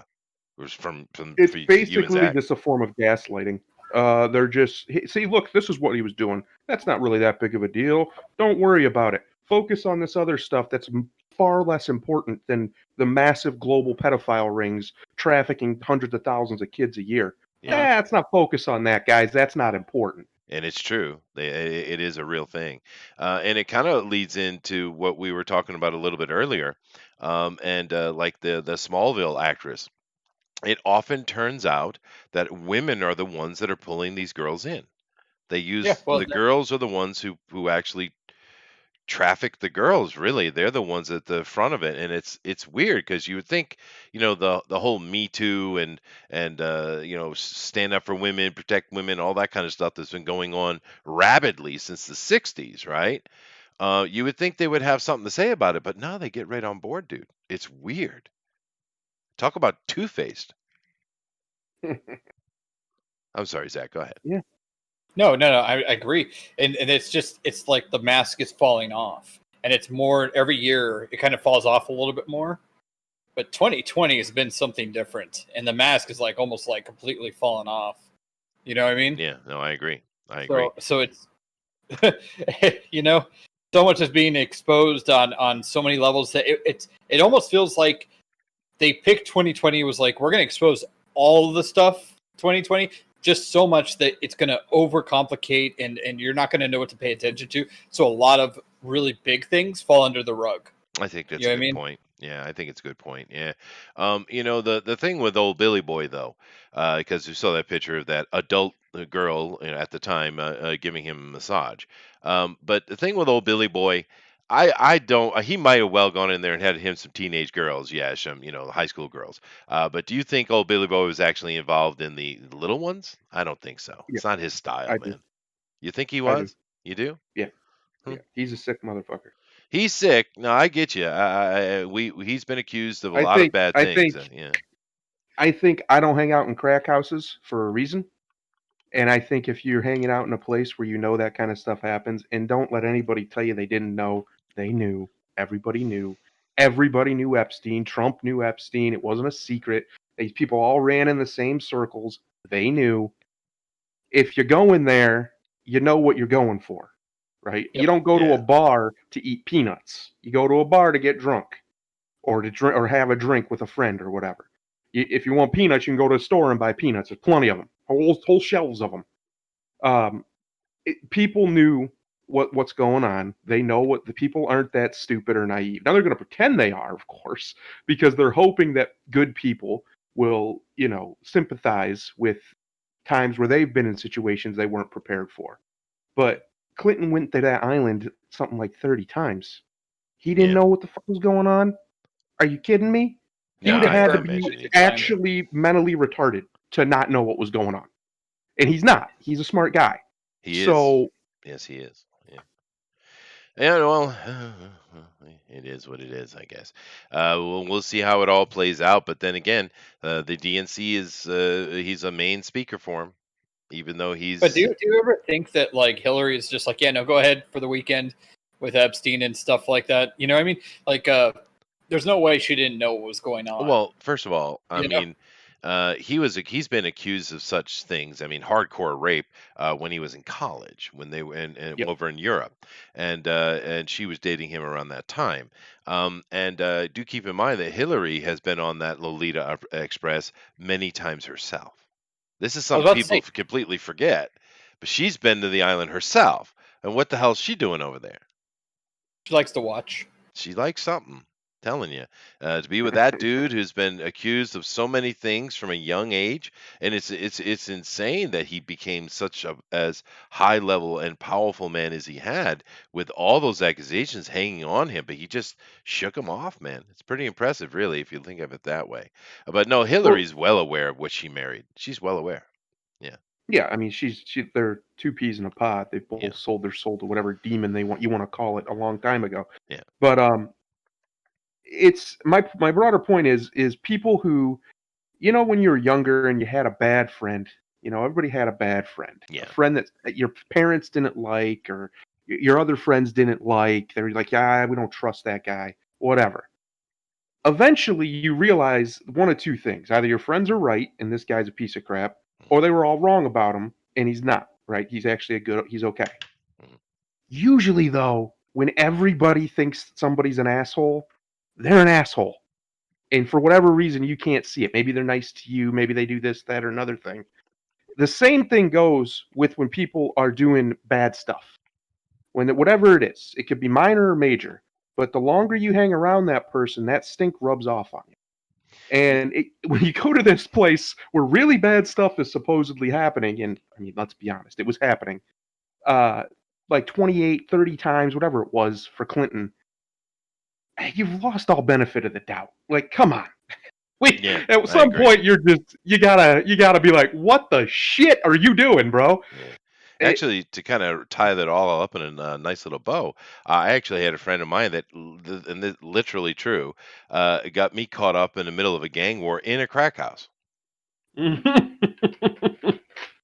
It was from It's you and basically Zach. just a form of gaslighting. They're just see, look, this is what he was doing. That's not really that big of a deal. Don't worry about it. Focus on this other stuff that's far less important than the massive global pedophile rings trafficking hundreds of thousands of kids a year. Yeah. Let's not focus on that, guys. That's not important. And it's true. It is a real thing, and it kind of leads into what we were talking about a little bit earlier, and like the Smallville actress. It often turns out that women are the ones that are pulling these girls in. They yeah, use well, the girls are the ones who actually traffic the girls. Really, they're the ones at the front of it, and it's weird because you would think, the whole Me Too and stand up for women, protect women, all that kind of stuff that's been going on rapidly since the '60s, right? You would think they would have something to say about it, but no, they get right on board, dude. It's weird. Talk about two-faced. I'm sorry, Zach. Go ahead. Yeah. No, I agree, and it's like the mask is falling off, and it's more every year it kind of falls off a little bit more. But 2020 has been something different, and the mask is like almost like completely fallen off. You know what I mean? Yeah, no, I agree. I agree. So it's so much is being exposed on so many levels that it almost feels like they picked 2020 was like we're going to expose all of the stuff 2020 just so much that it's going to overcomplicate and you're not going to know what to pay attention to. So a lot of really big things fall under the rug. I think that's You a know what I good mean? point. Yeah, I think it's a good point. Yeah. The thing with old Billy Boy though, because we saw that picture of that adult girl at the time giving him a massage. But the thing with old Billy Boy, I don't. He might have well gone in there and had him some teenage girls. Yeah, some high school girls. But do you think old Billy Boy was actually involved in the little ones? I don't think so. Yeah, It's not his style, I do. man. You think he I do. was? You do? Yeah. Hmm. Yeah. He's a sick motherfucker. He's sick. No, I get you. He's been accused of a I lot of think bad I things. think Yeah, I think I don't hang out in crack houses for a reason. And I think if you're hanging out in a place where you know that kind of stuff happens, and don't let anybody tell you they didn't know, they knew. Everybody knew. Everybody knew Epstein. Trump knew Epstein. It wasn't a secret. These people all ran in the same circles. They knew. If you go in there, you know what you're going for, right? Yep. You don't go to a yeah, bar to eat peanuts. You go to a bar to get drunk or to drink or have a drink with a friend or whatever. If you want peanuts, you can go to a store and buy peanuts. There's plenty of them, whole shelves of them. Um, People knew what's going on. They know what the people aren't that stupid or naive. Now they're going to pretend they are, of course, because they're hoping that good people will, sympathize with times where they've been in situations they weren't prepared for. But Clinton went to that island something like 30 times. He didn't yeah. know what the fuck was going on. Are you kidding me? He No, would have I had to can be imagine he did. actually mentally retarded to not know what was going on. And he's not. He's a smart guy. He is. So Yes, he is. Yeah. Yeah. Well, it is what it is, I guess. We'll see how it all plays out. But then again, the DNC he's a main speaker for him, even though But do he's you ever think that like Hillary is just like, yeah, no, go ahead for the weekend with Epstein and stuff like that? You know what I mean? Like, there's no way she didn't know what was going on. well. First of all, I You know? mean, he's been accused of such things. I mean, hardcore rape when he was in college, when they were yep. over in Europe, and she was dating him around that time. And do keep in mind that Hillary has been on that Lolita Express many times herself. This is I was something about to people say completely forget, but she's been to the island herself. And what the hell's she doing over there? she likes to watch. She likes something. Telling you, to be with that dude who's been accused of so many things from a young age, and it's insane that he became such a as high level and powerful man as he had with all those accusations hanging on him, but he just shook them off, man. It's pretty impressive, really, if you think of it that way. But no, Well, Hillary's well aware of what she married. She's well aware. Yeah, yeah. I mean, they're two peas in a pod. They yeah, both sold their soul to whatever demon you want to call it a long time ago. yeah, But it's my broader point is people who, when you were younger and you had a bad friend. Everybody had a bad friend, a yeah, friend that your parents didn't like or your other friends didn't like. They're like, yeah, we don't trust that guy, whatever. Eventually, you realize one of two things: either your friends are right and this guy's a piece of crap, or they were all wrong about him and he's not right. He's actually he's okay. mhm, Usually, though, when everybody thinks somebody's an asshole, they're an asshole. And for whatever reason, you can't see it. Maybe they're nice to you. Maybe they do this, that, or another thing. The same thing goes with when people are doing bad stuff. Whatever it is, it could be minor or major. But the longer you hang around that person, that stink rubs off on you. And when you go to this place where really bad stuff is supposedly happening, and I mean, let's be honest, it was happening. Uh, like 28, 30 times, whatever it was for Clinton, you've lost all benefit of the doubt. Like, come on. Yeah, At I some agree. point you gotta be like, what the shit are you doing, bro? Yeah. It, Actually, to kind of tie that all up in a nice little bow, I actually had a friend of mine that, and this literally true, got me caught up in the middle of a gang war in a crack house.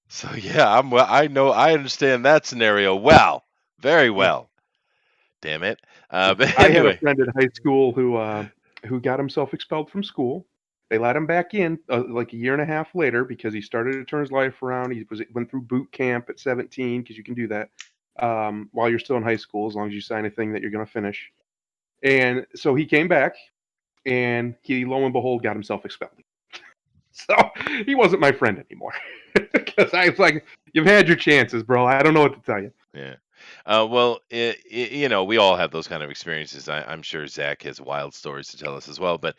So yeah, I know, I understand that scenario well, very well. Damn it. But I had a anyway, friend in high school who got himself expelled from school. They let him back in like a year and a half later because he started to turn his life around. He went through boot camp at 17 because you can do that while you're still in high school as long as you sign a thing that you're going to finish. And so he came back, and he lo and behold got himself expelled. So he wasn't my friend anymore because I was like, "You've had your chances, bro. I don't know what to tell you." yeah. Well, you know, we all have those kind of experiences. I'm sure Zach has wild stories to tell us as well. But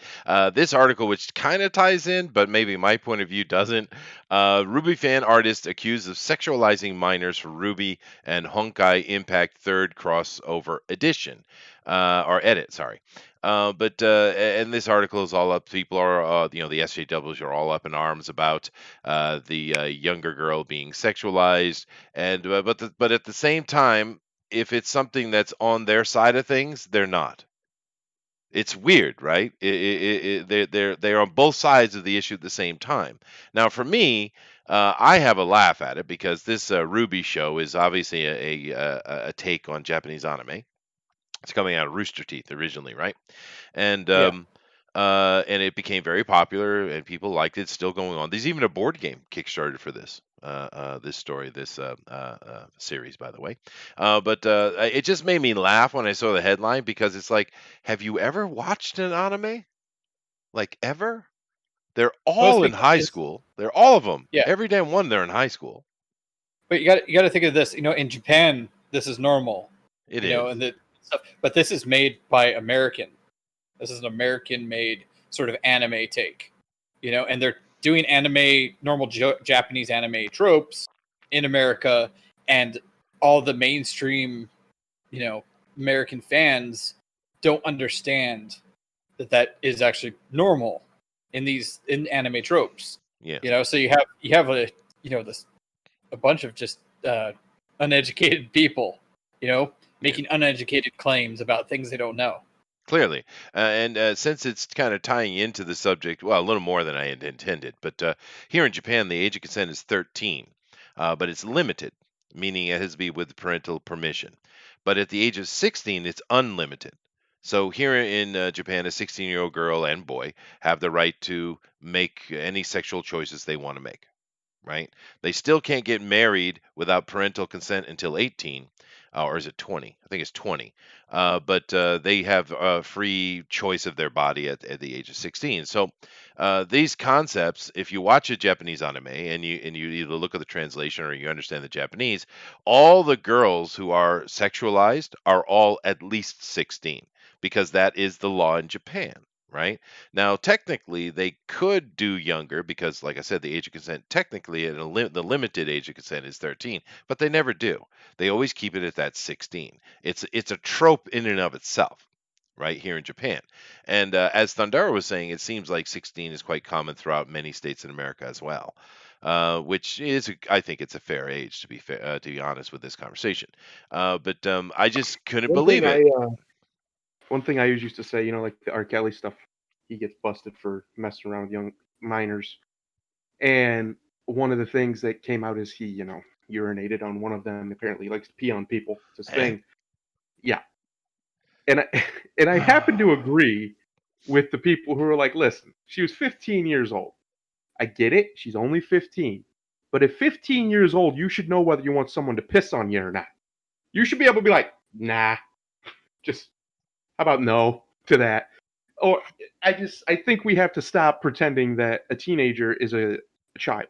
this article, which kind of ties in, but maybe my point of view doesn't. Ruby fan artist accused of sexualizing minors for Ruby and Honkai Impact third crossover edition, or edit, sorry. And this article is all up. People are, you know, the SJWs are all up in arms about the younger girl being sexualized, and but at the same time, if it's something that's on their side of things, they're not. It's weird, right? They're on both sides of the issue at the same time. Now, for me, I have a laugh at it because this Ruby show is obviously a take on Japanese anime. It's coming out of Rooster Teeth originally, right? And Yeah. and it became very popular, and people liked it. It's still going on. There's even a board game kickstarted for this. This story, this series, by the way. But it just made me laugh when I saw the headline because it's like, have you ever watched an anime? Like ever? They're Well, it's all in because high it's, school. They're all of them. yeah, Every damn one. They're in high school. but you got to think of this. You know, in Japan, this is normal. It You know, is. and the stuff. But this is made by American. This is an American-made sort of anime take. You know, and they're doing normal Japanese anime tropes in America, and all the mainstream, you know, American fans don't understand that is actually normal in anime tropes. Yeah. You know, so you have a this a bunch of just uneducated people, you know, making uneducated claims about things they don't know. Clearly. And since it's kind of tying into the subject, well, a little more than I had intended, but here in Japan, the age of consent is 13, but it's limited, meaning it has to be with parental permission. But at the age of 16, it's unlimited. So here in Japan, a 16-year-old girl and boy have the right to make any sexual choices they want to make, right? They still can't get married without parental consent until 18, or is it 20? I think it's 20. But they have a free choice of their body at the age of 16. So these concepts, if you watch a Japanese anime and you either look at the translation or you understand the Japanese, all the girls who are sexualized are all at least 16 because that is the law in Japan. Right now, technically, they could do younger because, like I said, the age of consent technically, the limited age of consent is 13, but they never do. They always keep it at that 16. It's a trope in and of itself, right here in Japan. And as Thundara was saying, it seems like 16 is quite common throughout many states in America as well. Which is, I think, it's a fair age to be honest with this conversation. But I just couldn't One thing believe I it. one thing I always used to say, like the R. Kelly stuff, he gets busted for messing around with young minors. And one of the things that came out is he, urinated on one of them. Apparently, he likes to pee on people. It's his Eh? thing. Yeah, and I and I happen to agree with the people who are like, listen, she was 15 years old. I get it. She's only 15. But at 15 years old, you should know whether you want someone to piss on you or not. You should be able to be like, nah, just how about no to that? Or I think we have to stop pretending that a teenager is a child.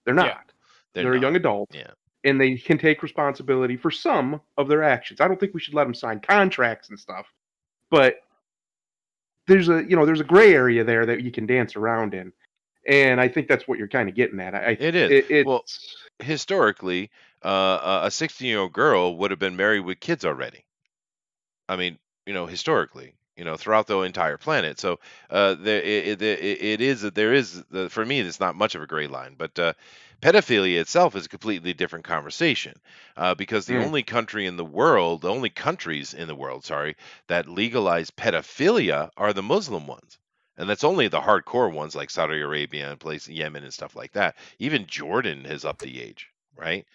They're Yeah. not. They're They're a not. young adult, Yeah. and they can take responsibility for some of their actions. I don't think we should let them sign contracts and stuff, but there's a gray area there that you can dance around in. And I think that's what you're kind of getting at. It is. Well, It's historically, a 16-year-old girl would have been married with kids already. I mean, historically, throughout the entire planet. So it is there is for me, it's not much of a gray line, but pedophilia itself is a completely different conversation because mm, the only countries in the world, sorry, that legalize pedophilia are the Muslim ones. And that's only the hardcore ones like Saudi Arabia and place Yemen and stuff like that. Even Jordan has upped the age, right?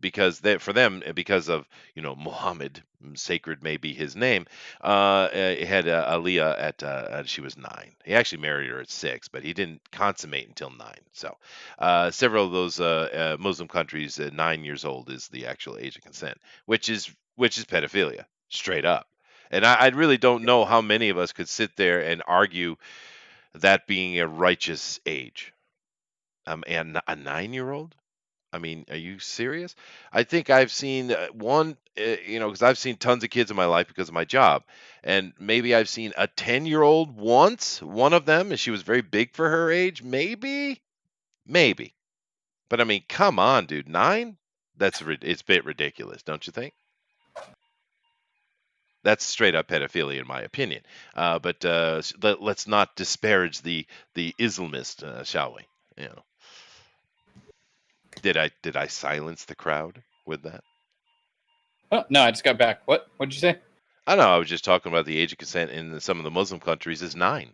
Because for them, because of Muhammad, sacred may be his name. He had Aliyah she was 9. He actually married her at 6, but he didn't consummate until 9. So several of those Muslim countries, 9 years old is the actual age of consent, which is pedophilia, straight up. And I really don't know how many of us could sit there and argue that being a righteous age. And a 9-year-old. I mean, are you serious? I think I've seen one, because I've seen tons of kids in my life because of my job. And maybe I've seen a 10-year-old once, one of them, and she was very big for her age. Maybe. Maybe. But I mean, come on, dude. 9? It's a bit ridiculous, don't you think? That's straight up pedophilia, in my opinion. But let's not disparage the Islamist, shall we? You know, did I silence the crowd with that? Oh, no, I just got back. What? What'd you say? I know. I was just talking about the age of consent in some of the Muslim countries is 9.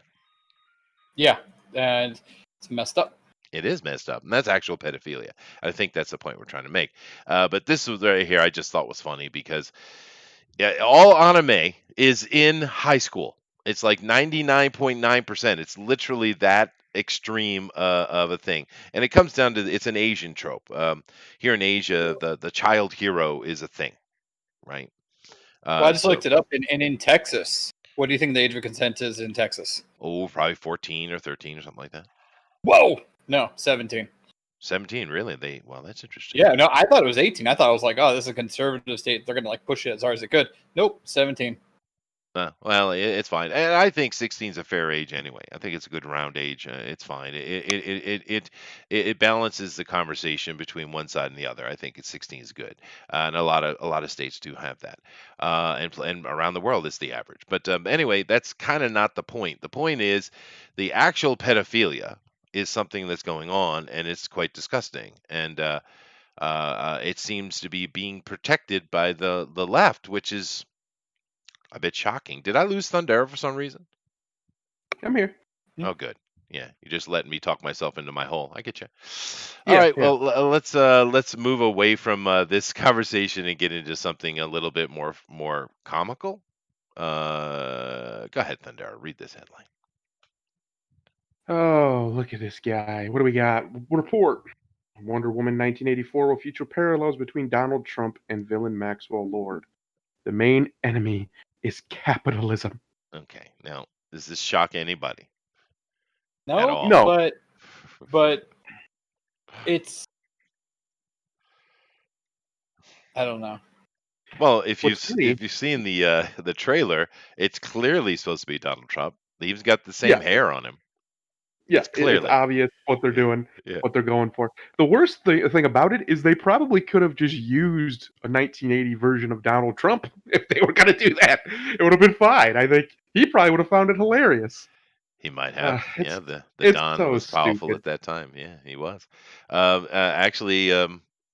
Yeah, and it's messed up. It is messed up, and that's actual pedophilia. I think that's the point we're trying to make. But this was right here, I just thought was funny because all anime is in high school. It's like 99.9%. It's literally that extreme of a thing, and it comes down to it's an Asian trope. Here in Asia, the child hero is a thing, right? Well, I just So looked it up, and in Texas, what do you think the age of consent is in Texas? probably 14 or 13 or something like that. Whoa! No, 17. 17, really? Well, that's interesting. Yeah, no, I thought it was 18. I thought it was like, oh, this is a conservative state. They're gonna like push it as hard as they could. Nope, 17. Well, it's fine, and I think 16 is a fair age anyway. I think it's a good round age. It's fine. It balances the conversation between one side and the other. I think 16 is good, and a lot of states do have that, and around the world it's the average. But anyway, that's kind of not the point. The point is the actual pedophilia is something that's going on, and it's quite disgusting, and it seems to be being protected by the left, which is a bit shocking. Did I lose Thunder for some reason? I'm here. Oh, good. Yeah, you're just letting me talk myself into my hole. I get you. All Yeah, right. yeah. Well, let's move away from this conversation and get into something a little bit more comical. Go ahead, Thunder. Read this headline. Oh, look at this guy. What do we got? Report. Wonder Woman 1984 will feature parallels between Donald Trump and villain Maxwell Lord. The main enemy is capitalism. Okay. Now, does this shock anybody at No, all? No. but it's I don't know. Well, if What's funny, you've seen the trailer, it's clearly supposed to be Donald Trump. He's got the same yeah, hair on him. yeah, It's it's clearly. obvious what they're doing, Yeah. what they're going for. The worst thing about it is they probably could have just used a 1980 version of Donald Trump if they were going to do that. It would have been fine. I think he probably would have found it hilarious. He might have. It's Yeah, the it's Don so was powerful stupid. at that time. Yeah, he was. Actually,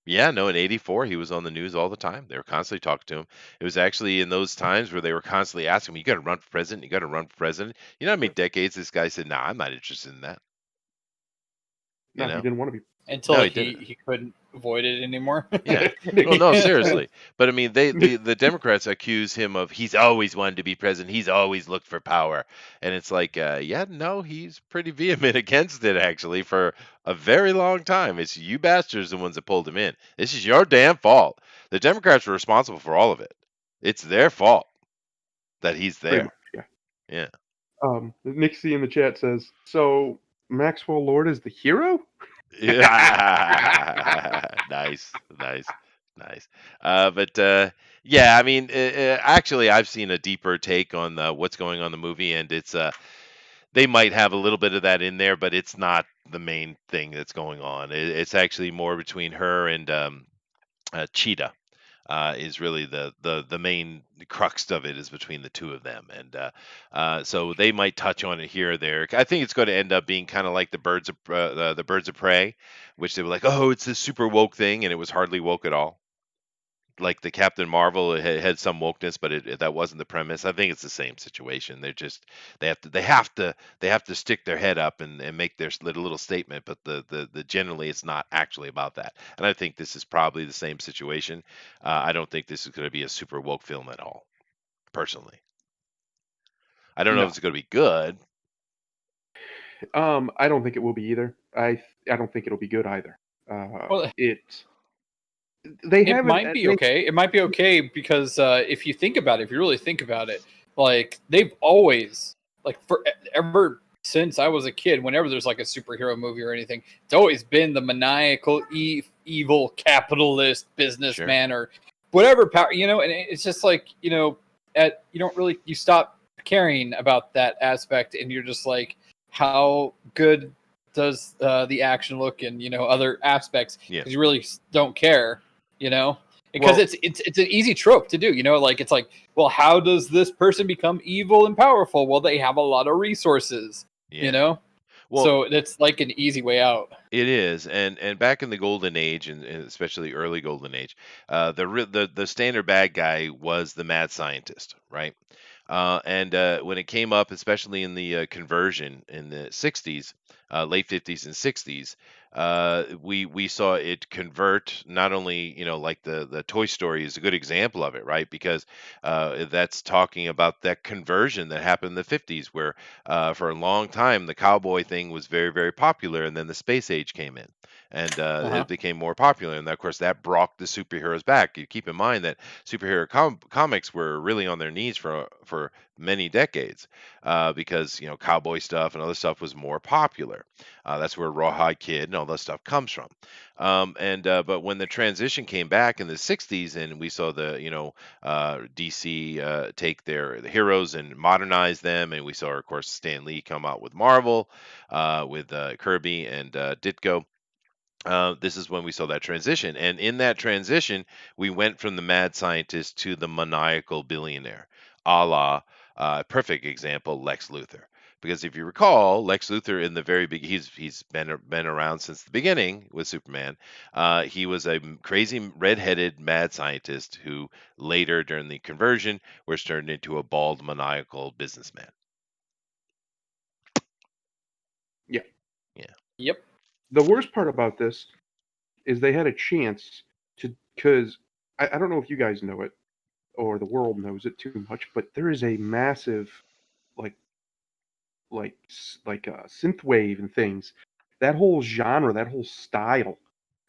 yeah, no, in '84 he was on the news all the time. They were constantly talking to him. It was actually in those times where they were constantly asking him, "You got to run for president. You got to run for president." You know how many decades this guy said, "Nah, I'm not interested in that." You No, he know? didn't want to be. Until No, he didn't. he couldn't avoid it anymore. Yeah. Well, no, seriously. But I mean, the Democrats accuse him of he's always wanted to be president. He's always looked for power, and it's like, yeah, no, he's pretty vehement against it actually for a very long time. It's you bastards the ones that pulled him in. This is your damn fault. The Democrats were responsible for all of it. It's their fault that he's Pretty there. much, yeah. Yeah. Nixie in the chat says, so Maxwell Lord is the hero? Yeah. Nice, nice, nice. But yeah, I mean, actually, I've seen a deeper take on what's going on in the movie, and it's they might have a little bit of that in there, but it's not the main thing that's going on. It's actually more between her and Cheetah. Is really the main crux of it is between the two of them, and so they might touch on it here or there. I think it's going to end up being kind of like the Birds of Prey, which they were like, oh, it's this super woke thing, and it was hardly woke at all. Like the Captain Marvel, it had some wokeness, but that wasn't the premise. I think it's the same situation. They're just they have to stick their head up and make their little statement, but the generally it's not actually about that. And I think this is probably the same situation. I don't think this is going to be a super woke film at all, personally. I don't know if No. it's going to be good. I don't think it will be either. I don't think it'll be good either. Well, They it haven't. might be okay. It might be okay because if you think about it, if you really think about it, like they've always, like ever since I was a kid, whenever there's like a superhero movie or anything, it's always been the maniacal, evil capitalist businessman or whatever power, and it's just like, you don't really, you stop caring about that aspect and you're just like, how good does the action look and other aspects, because you really don't care, because it's an easy trope to do, like it's like, well, how does this person become evil and powerful? Well, they have a lot of resources, well, so it's like an easy way out. It is, and back in the golden age, and especially early golden age, the standard bad guy was the mad scientist, right? And when it came up, especially in the conversion in the 60s, late 50s and 60s, we saw it convert. Not only, like the Toy Story is a good example of it, right? Because that's talking about that conversion that happened in the 50s, where for a long time the cowboy thing was very, very popular, and then the space age came in. And it became more popular, and of course that brought the superheroes back. You keep in mind that superhero comics were really on their knees for many decades, because cowboy stuff and other stuff was more popular. That's where Rawhide Kid and all that stuff comes from. But when the transition came back in the 60s, and we saw the DC take the heroes and modernize them, and we saw, of course, Stan Lee come out with Marvel, with Kirby and Ditko. This is when we saw that transition. And in that transition, we went from the mad scientist to the maniacal billionaire, a la, perfect example, Lex Luthor. Because if you recall, Lex Luthor in the very big, he's been around since the beginning with Superman. He was a crazy redheaded mad scientist who later, during the conversion, was turned into a bald maniacal businessman. Yeah. Yeah. Yep. The worst part about this is they had a chance to, because I don't know if you guys know it or the world knows it too much, but there is a massive like synthwave and things. That whole genre, that whole style,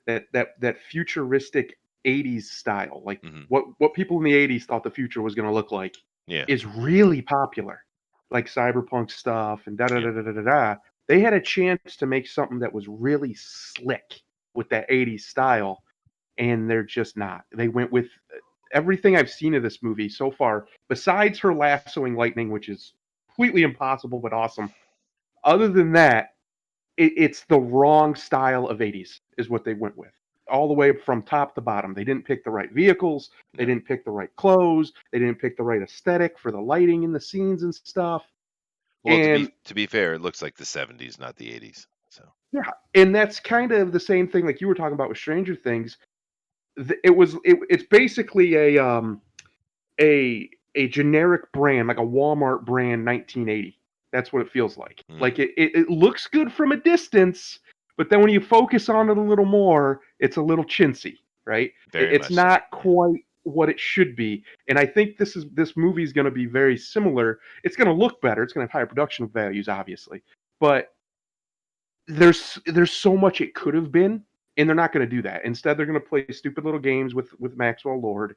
that futuristic 80s style, like what people in the 80s thought the future was going to look like, is really popular. Like cyberpunk stuff and da da da da da da. They had a chance to make something that was really slick with that 80s style, and they're just not. They went with everything I've seen of this movie so far, besides her lassoing lightning, which is completely impossible but awesome. Other than that, it's the wrong style of 80s is what they went with. All the way from top to bottom. They didn't pick the right vehicles. They didn't pick the right clothes. They didn't pick the right aesthetic for the lighting in the scenes and stuff. Well, to be fair, it looks like the 70s, not the 80s. So yeah, and that's kind of the same thing like you were talking about with Stranger Things. It's basically a generic brand, like a Walmart brand 1980. That's what it feels like. Like it looks good from a distance, but then when you focus on it a little more, it's a little chintzy, right? It's not quite what it should be. And I think this movie is going to be very similar. It's going to look better. It's going to have higher production values, obviously, but there's so much it could have been, and they're not going to do that. Instead, they're going to play stupid little games with Maxwell Lord,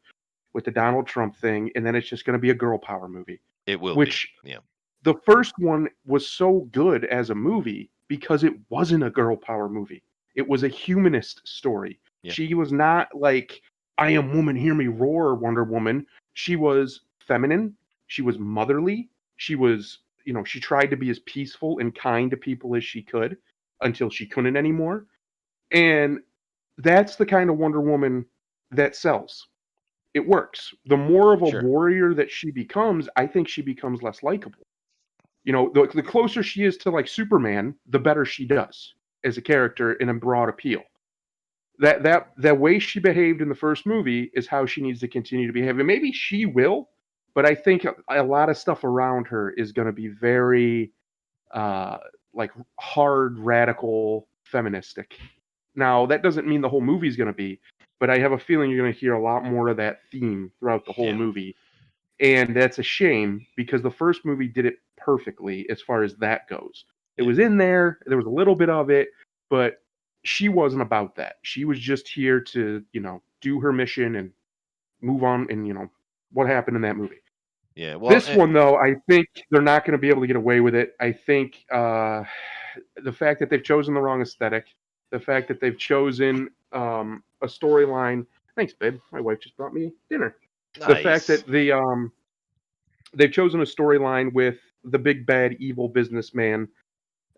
with the Donald Trump thing, and then it's just going to be a girl power movie. It will which be. Yeah. The first one was so good as a movie because it wasn't a girl power movie. It was a humanist story. Yeah. She was not like, I am woman, hear me roar, Wonder Woman. She was feminine. She was motherly. She was, she tried to be as peaceful and kind to people as she could until she couldn't anymore. And that's the kind of Wonder Woman that sells. It works. The more of a Sure. warrior that she becomes, I think she becomes less likable. The closer she is to like Superman, the better she does as a character in a broad appeal. That way she behaved in the first movie is how she needs to continue to behave. And maybe she will, but I think a lot of stuff around her is going to be very like hard, radical, feministic. Now, that doesn't mean the whole movie is going to be, but I have a feeling you're going to hear a lot more of that theme throughout the whole Yeah. movie. And that's a shame because the first movie did it perfectly as far as that goes. It Yeah. was in there, there was a little bit of it, but she wasn't about that. She was just here to, do her mission and move on and, what happened in that movie. Yeah. Well, This one, though, I think they're not going to be able to get away with it. I think the fact that they've chosen the wrong aesthetic, the fact that they've chosen a storyline. Thanks, babe. My wife just brought me dinner. The fact nice. that they've chosen a storyline with the big bad evil businessman.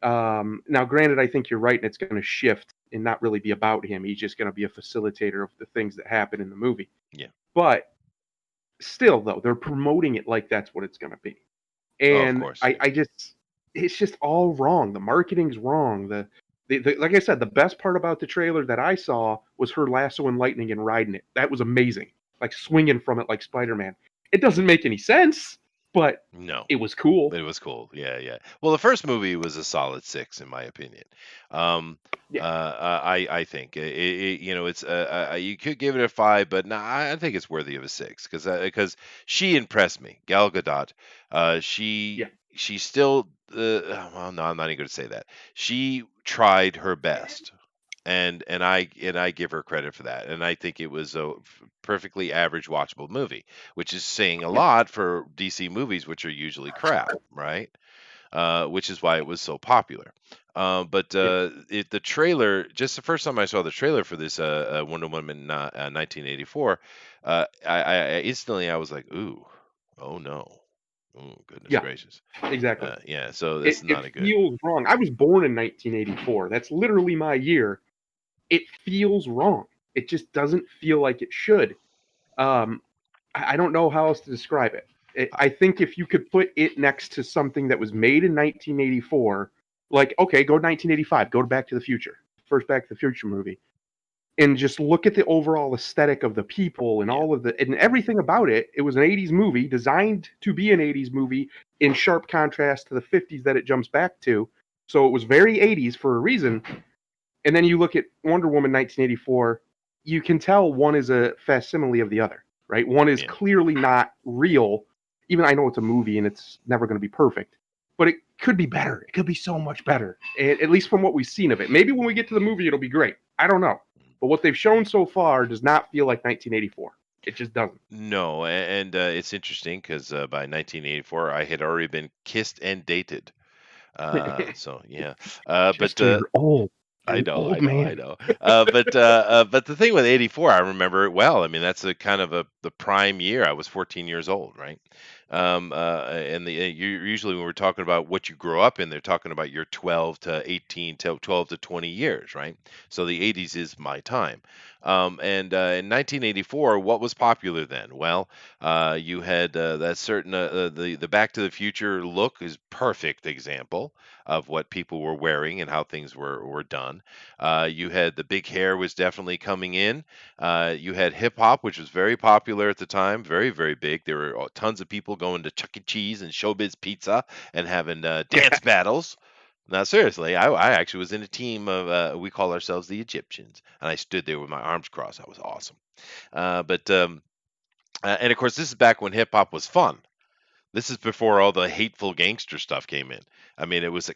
Now, granted, I think you're right, and it's going to shift and not really be about him. He's just going to be a facilitator of the things that happen in the movie. Yeah. But still, though, they're promoting it like that's what it's going to be. Oh, of And course. it's just all wrong. The marketing's wrong. The like I said, the best part about the trailer that I saw was her lassoing lightning and riding it. That was amazing. Like swinging from it like Spider-Man. It doesn't make any sense, but No. it was cool. It was cool. Yeah, yeah. Well, the first movie was a solid 6 in my opinion. Yeah. I think it's you could give it a 5, but no, I think it's worthy of a 6 because she impressed me. Gal Gadot, Yeah. she still well, no, I'm not even going to say that. She tried her best. And I give her credit for that, and I think it was a perfectly average watchable movie, which is saying a Yeah. lot for DC movies, which are usually crap, right? Which is why it was so popular. But Yeah. the trailer, just the first time I saw the trailer for this Wonder Woman 1984, I instantly I was like, ooh, oh no, oh goodness Yeah. gracious, Exactly. yeah. So this is It not a good. feels wrong. I was born in 1984. That's literally my year. It feels wrong. It just doesn't feel like it should. Um, I don't know how else to describe it. I think if you could put it next to something that was made in 1984, like, okay, go to 1985, go to Back to the Future, first Back to the Future movie, and just look at the overall aesthetic of the people and Yeah, all of and everything about it. It was an 80s movie designed to be an 80s movie in sharp contrast to the 50s that it jumps back to. So it was very 80s for a reason. And then you look at Wonder Woman 1984, you can tell one is a facsimile of the other, right? One is yeah. clearly not real. Even I know it's a movie and it's never going to be perfect, but it could be better. It could be so much better, at least from what we've seen of it. Maybe when we get to the movie, it'll be great. I don't know. But what they've shown so far does not feel like 1984. It just doesn't. No, and it's interesting because by 1984 I had already been kissed and dated. So yeah, but Chester, you're old. You're I an know, old I know, I man. know. But the thing with '84, I remember it well. I mean, that's a kind of the prime year. I was 14 years old, right? And usually when we're talking about what you grow up in, they're talking about your 12 to 18 to 12 to 20 years, right? So the '80s is my time. And in 1984, what was popular then? Well, you had that certain the Back to the Future look is perfect example of what people were wearing and how things were done. You had the big hair was definitely coming in. You had hip hop, which was very popular at the time, very very big. There were tons of people going to Chuck E. Cheese and Showbiz Pizza and having dance battles. Now, seriously, I actually was in a team of we call ourselves the Egyptians, and I stood there with my arms crossed. That was awesome. But and of course, this is back when hip hop was fun. This is before all the hateful gangster stuff came in. I mean, it was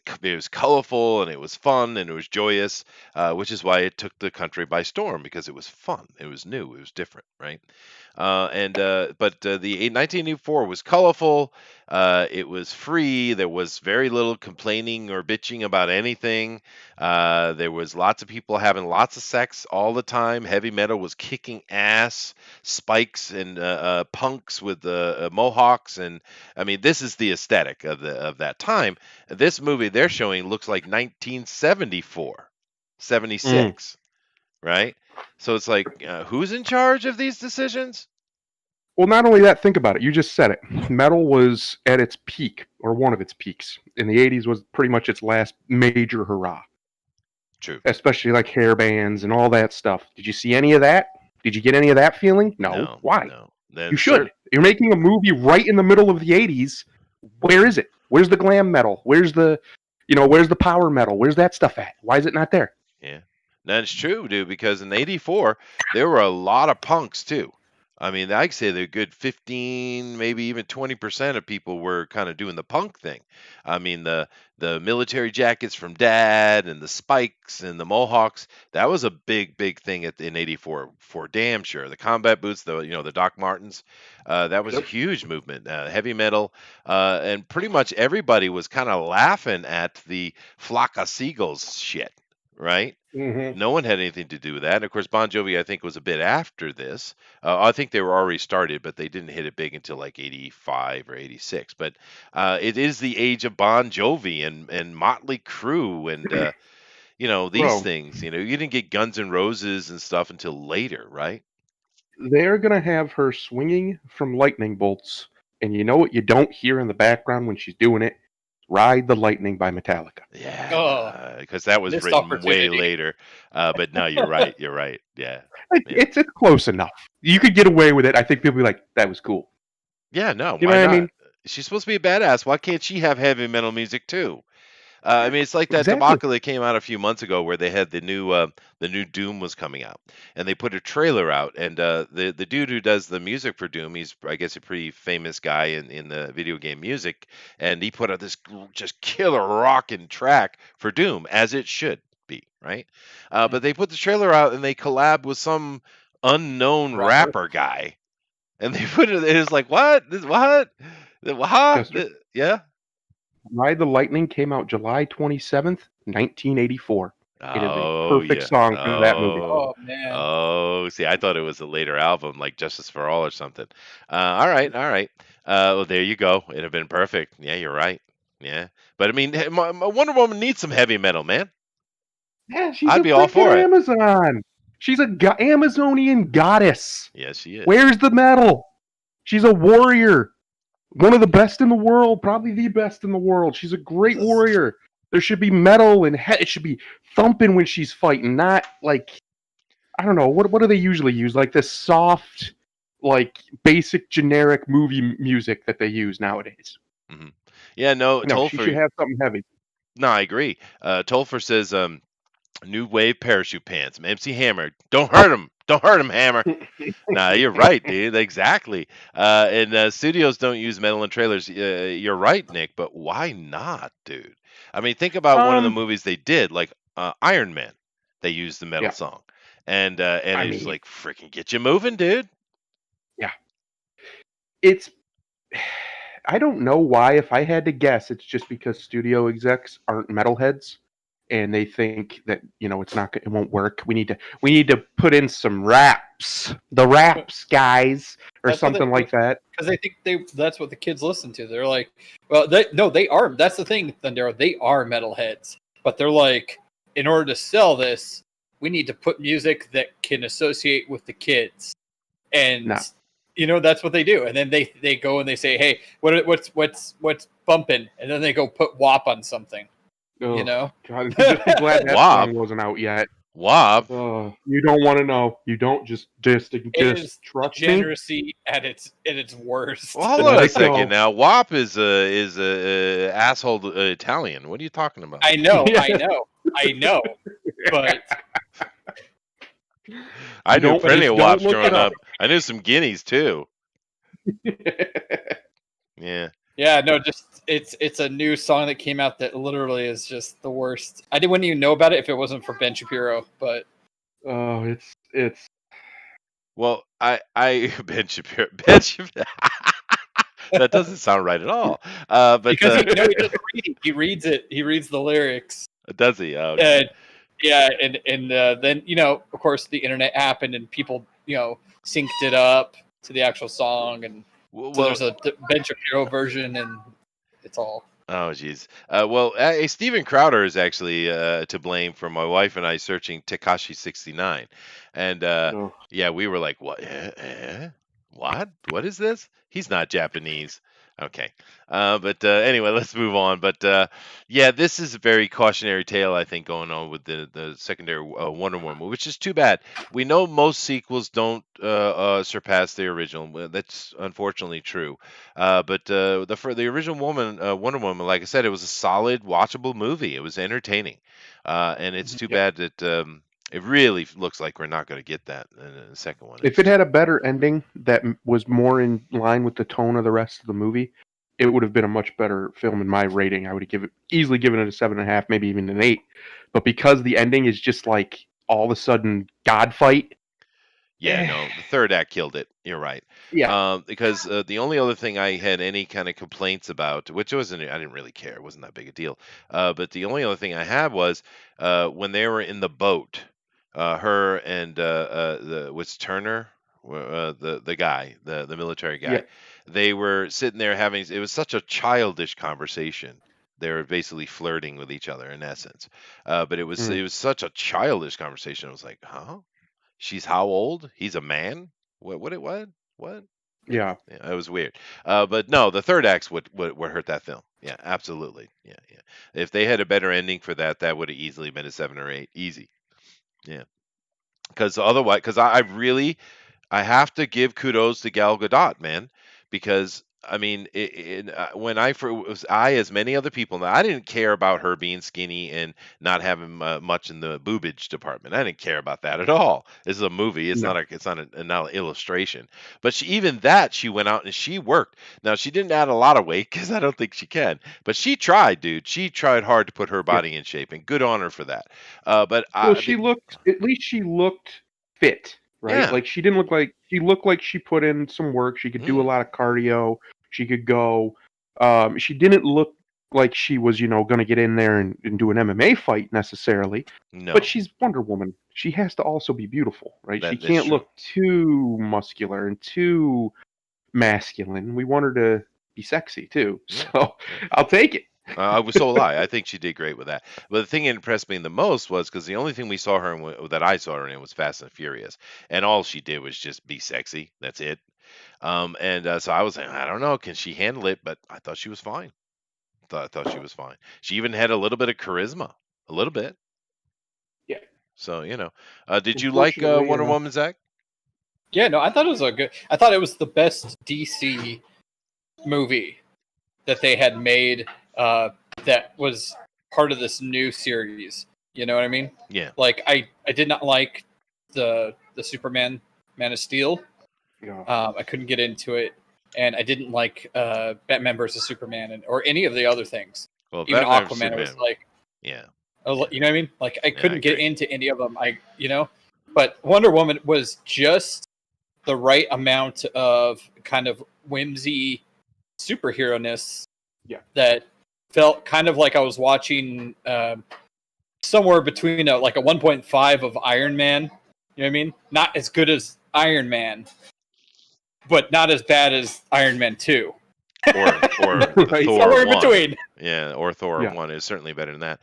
colorful and it was fun and it was joyous, which is why it took the country by storm because it was fun, it was new, it was different, right? And but the 1984 was colorful. It was free. There was very little complaining or bitching about anything. There was lots of people having lots of sex all the time. Heavy metal was kicking ass. Spikes and punks with mohawks and I mean, this is the aesthetic of that time. This movie they're showing looks like 1974, Mm. 76, right? So it's like, who's in charge of these decisions? Well, not only that, think about it. You just said it. Metal was at its peak, or one of its peaks. In the 80s was pretty much its last major hurrah, True. especially like hair bands and all that stuff. Did you see any of that? Did you get any of that feeling? No. No, Why? no. You Then should. You're making a movie right in the middle of the 80s. Where is it? Where's the glam metal? Where's the power metal? Where's that stuff at? Why is it not there? yeah, that's true, dude. Because in '84 there were a lot of punks too. I mean, I'd say the good 15, maybe even 20% of people were kind of doing the punk thing. I mean, the military jackets from Dad and the spikes and the mohawks, that was a big thing in '84 for damn sure. The combat boots, the Doc Martens, that was a Yep. huge movement. Heavy metal, and pretty much everybody was kind of laughing at the flock of seagulls shit, right? Mm-hmm. No one had anything to do with that. And of course, Bon Jovi, I think, was a bit after this. I think they were already started, but they didn't hit it big until like '85 or '86. But it is the age of Bon Jovi and Motley Crue and these Bro, things. You didn't get Guns N' Roses and stuff until later, right? they're going to have her swinging from lightning bolts. And you know what you don't hear in the background when she's doing it? Ride the Lightning by Metallica. Yeah, because that was Missed written way opportunity. later. But no, you're right. You're right. Yeah. Yeah. It's close enough. You could get away with it. I think people be like, that was cool. Yeah, no, You know why what I not? mean? She's supposed to be a badass. Why can't she have heavy metal music too? I mean, it's like that Exactly. debacle that came out a few months ago where they had the new Doom was coming out, and they put a trailer out, and the dude who does the music for Doom, he's I guess a pretty famous guy in the video game music, and he put out this just killer rockin' track for Doom, as it should be, right? But they put the trailer out and they collab with some unknown Rapper. rapper guy, and they put it. It was like, what? What? Huh? Chester, Yeah. Ride the Lightning came out July 27th, 1984. It is a Oh perfect yeah. song for that movie. Oh man. Oh. See, I thought it was a later album, like Justice for All or something. All right, all right. Well, there you go. It'd have been perfect. Yeah, you're right. Yeah, but I mean, my Wonder Woman needs some heavy metal, man. Yeah, she's I'd a be all freaking for it. Amazon. She's a Amazonian goddess. Yes, she is. Where's the metal? She's a warrior. One of the best in the world, probably the best in the world. She's a great warrior. There should be metal and it should be thumping when she's fighting, not like I don't know, what do they usually use? Like this soft, like basic generic movie music that they use nowadays. hmm Yeah, no, No, she should Tolfer. have something heavy. No, I agree. Tolfer says, new wave parachute pants. MC Hammer, don't hurt him. Don't hurt him, Hammer. Nah, you're right, dude. Exactly. And studios don't use metal in trailers. You're right, Nick. But why not, dude? I mean, think about one of the Um, movies they did, like Iron Man. They used the metal yeah, song, and I it's mean, like freaking get you moving, dude. yeah. It's I don't know why. If I had to guess, it's just because studio execs aren't metalheads, and they think that it won't work. We need to put in some raps, the raps guys, or That's what something like that. because they think that's what the kids listen to. They're like, well, they are. That's the thing, Thundero. They are metalheads, but they're like, in order to sell this, we need to put music that can associate with the kids, and No. that's what they do. And then they go and they say, hey, what's bumping? And then they go put WAP on something. Oh, know, God, just be glad that WAP? song wasn't out yet. WAP. Oh, you don't want to know. You don't just it is trust me. degeneracy at its worst. Well, hold Let on a it second go. now. WAP is a asshole Italian. What are you talking about? I know, Yeah. I know, but I knew Don't- plenty of don't WAPs look growing it up. up. I knew some guineas too. Yeah. yeah, no, just it's a new song that came out that literally is just the worst. Wouldn't even know about it if it wasn't for Ben Shapiro, but Oh, it's Well, I Ben Shapiro. That doesn't sound right at all. But because he doesn't read, he reads it. He reads the lyrics. does he? Oh, okay. Yeah, and then of course the internet happened and people synced it up to the actual song and So Well, there's a Ben Shapiro version, and it's all. oh, geez. Steven Crowder is actually to blame for my wife and I searching Tekashi 69. And Oh. yeah, we were like, what? What? What is this? He's not Japanese. Okay. But anyway, let's move on. But yeah, this is a very cautionary tale, I think, going on with the secondary Wonder Woman, which is too bad. We know most sequels don't surpass the original. Well, that's unfortunately true. But for the original Wonder Woman, like I said, it was a solid, watchable movie. It was entertaining, and it's too Yeah. bad that it really looks like we're not going to get that in the second one. If it had a better ending that was more in line with the tone of the rest of the movie, it would have been a much better film in my rating. I would have easily given it a 7.5, maybe even an 8. But because the ending is just like all of a sudden God fight. Yeah, no, the third act killed it. You're right. Yeah. Because the only other thing I had any kind of complaints about, which wasn't, I didn't really care, it wasn't that big a deal. But the only other thing I had was when they were in the boat, her and the what's Turner, the guy, the military Yeah. guy, they were sitting there having. It was such a childish conversation. They were basically flirting with each other in essence. But Mm. it was such a childish conversation. I was like, huh? She's how old? He's a man? What? Yeah, Yeah. yeah, it was weird. But no, the third act's what hurt that film. Yeah, absolutely. Yeah, yeah. If they had a better ending for that, that would have easily been a 7 or 8. Easy. Yeah. Because otherwise, I really I have to give kudos to Gal Gadot, man, because I mean, when as many other people, now I didn't care about her being skinny and not having much in the boobage department. I didn't care about that at all. This is a movie. It's No. not an illustration. But even that, she went out and she worked. Now she didn't add a lot of weight because I don't think she can. But she tried, dude. She tried hard to put her Yeah. body in shape, and good on her for that. But Well, at least she looked fit, right? yeah. Like she looked like she put in some work. She could do a Mm, lot of cardio. She could go. She didn't look like she was, going to get in there and do an MMA fight necessarily. But no, she's Wonder Woman. She has to also be beautiful, right? She that's can't true. look too muscular and too masculine. We want her to be sexy too. Yeah, So yeah. I'll take it. So will I. I think she did great with that. But the thing that impressed me the most was because the only thing we saw her that I saw her in was Fast and Furious, and all she did was just be sexy. That's it. And so I was like, I don't know, can she handle it? But I thought she was fine. I thought she was fine. She even had a little bit of charisma, a little bit. Yeah. So did you like Unfortunately, Wonder Woman, Zach? Yeah, no, I thought it was a good. I thought it was the best DC movie that they had made. That was part of this new series. You know what I mean? Yeah. Like I did not like the Superman Man of Steel. yeah. I couldn't get into it, and I didn't like Batman versus Superman or any of the other things. Well, Even Batman vs Aquaman, it was Superman. like Yeah. you know what I mean? Like I Yeah, I couldn't get agree. into any of them. But Wonder Woman was just the right amount of kind of whimsy superhero-ness Yeah. that felt kind of like I was watching somewhere between a 1.5 of Iron Man. You know what I mean? Not as good as Iron Man, but not as bad as Iron Man 2. Or Right. Thor Somewhere in 1. between. Yeah, or Thor Yeah. 1 is certainly better than that.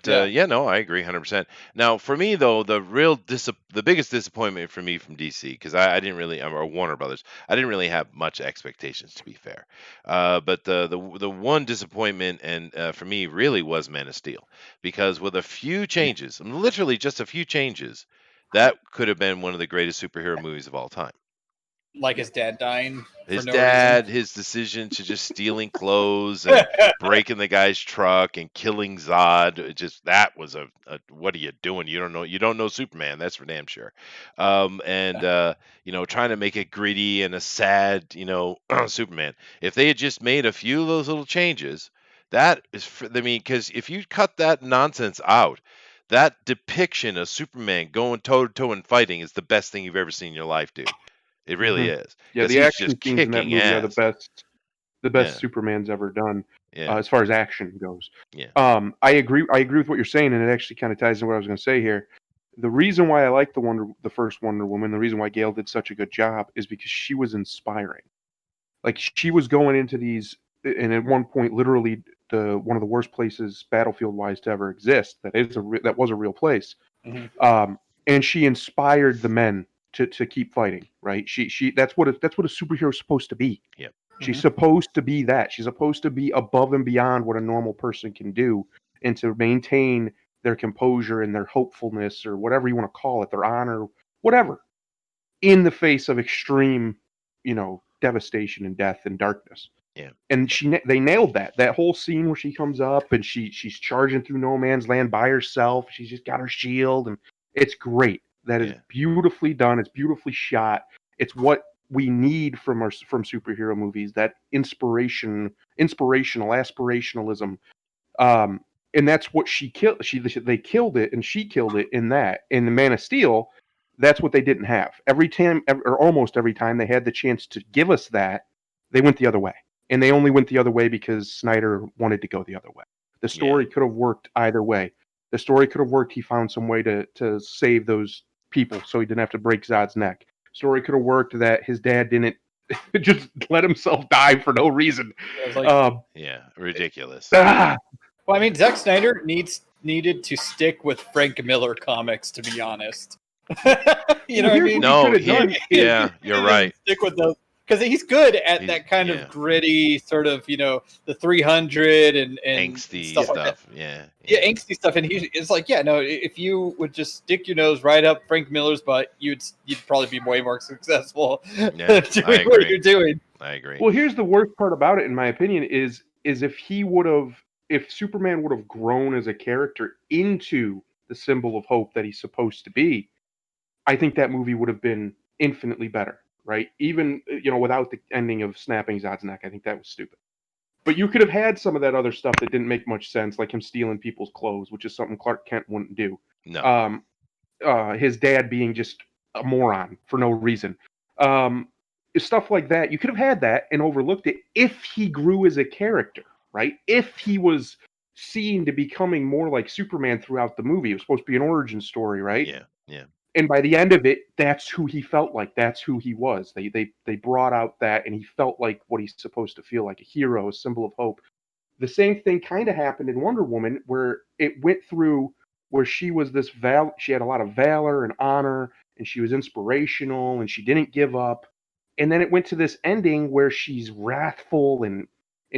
Yeah. Yeah, no, I agree 100%. Now, for me though, the biggest disappointment for me from DC, because I didn't really, or Warner Brothers, I didn't really have much expectations, to be fair. But the one disappointment, and for me, really was Man of Steel, because with a few changes, literally just a few changes, that could have been one of the greatest superhero movies of all time. Like his dad dying for His no reason. dad, his decision to just stealing clothes and breaking the guy's truck and killing Zod, that was what are you doing? You don't know Superman, that's for damn sure. And trying to make it gritty and a sad, Superman. If they had just made a few of those little changes, because if you cut that nonsense out, that depiction of Superman going toe to toe and fighting is the best thing you've ever seen in your life, dude. It really Mhm. is, Yeah, because the he's action just scenes in that kicking movie are ass. the best Yeah, Superman's ever done, yeah, as far as action goes. yeah. I agree. I agree with what you're saying, and it actually kind of ties into what I was going to say here. The reason why I like the first Wonder Woman, the reason why Gail did such a good job, is because she was inspiring. Like she was going into these, and at one point, literally one of the worst places battlefield wise to ever exist. That was a real place. Mhm. And she inspired the men to keep fighting. Right? That's what a superhero is supposed to be. Yep. She's Mhm. supposed to be that. She's supposed to be above and beyond what a normal person can do, and to maintain their composure and their hopefulness, or whatever you want to call it, their honor, whatever, in the face of extreme, devastation and death and darkness. Yeah. And they nailed that whole scene where she comes up and she's charging through no man's land by herself. She's just got her shield, and it's great. That is Yeah. beautifully done. It's beautifully shot. It's what we need from superhero movies. That aspirationalism. Um, and that's what she killed. They killed it, and she killed it in that. In the Man of Steel, that's what they didn't have. Every time, or almost every time, they had the chance to give us that, they went the other way. And they only went the other way because Snyder wanted to go the other way. The story could have worked either way. The story could have worked. He found some way to save those people so he didn't have to break Zod's neck. Story could have worked that his dad didn't just let himself die for no reason. I was like, Yeah. Ridiculous. well, I mean, Zack Snyder needed to stick with Frank Miller comics, to be honest. You know what I mean? No, could've done yeah, you're right. Stick with those because he's good at He's- that kind yeah. of gritty sort of, the 300 and Angsty stuff stuff. like that. Yeah. Yeah, angsty stuff, and it's like, if you would just stick your nose right up Frank Miller's butt, you'd probably be way more successful Yeah, doing I what agree. you're doing. I agree. Well, here's the worst part about it, in my opinion, is if Superman would have grown as a character into the symbol of hope that he's supposed to be, I think that movie would have been infinitely better, right? Even without the ending of snapping Zod's neck, I think that was stupid. But you could have had some of that other stuff that didn't make much sense, like him stealing people's clothes, which is something Clark Kent wouldn't do. No. His dad being just a moron for no reason. Stuff like that. You could have had that and overlooked it if he grew as a character, right? If he was seen to becoming more like Superman throughout the movie. It was supposed to be an origin story, right? Yeah. Yeah. And by the end of it, that's who he felt like. That's who he was. They brought out that, and he felt like what he's supposed to feel like, a hero, a symbol of hope. The same thing kind of happened in Wonder Woman, where it went through where she was she had a lot of valor and honor, and she was inspirational, and she didn't give up. And then it went to this ending where she's wrathful and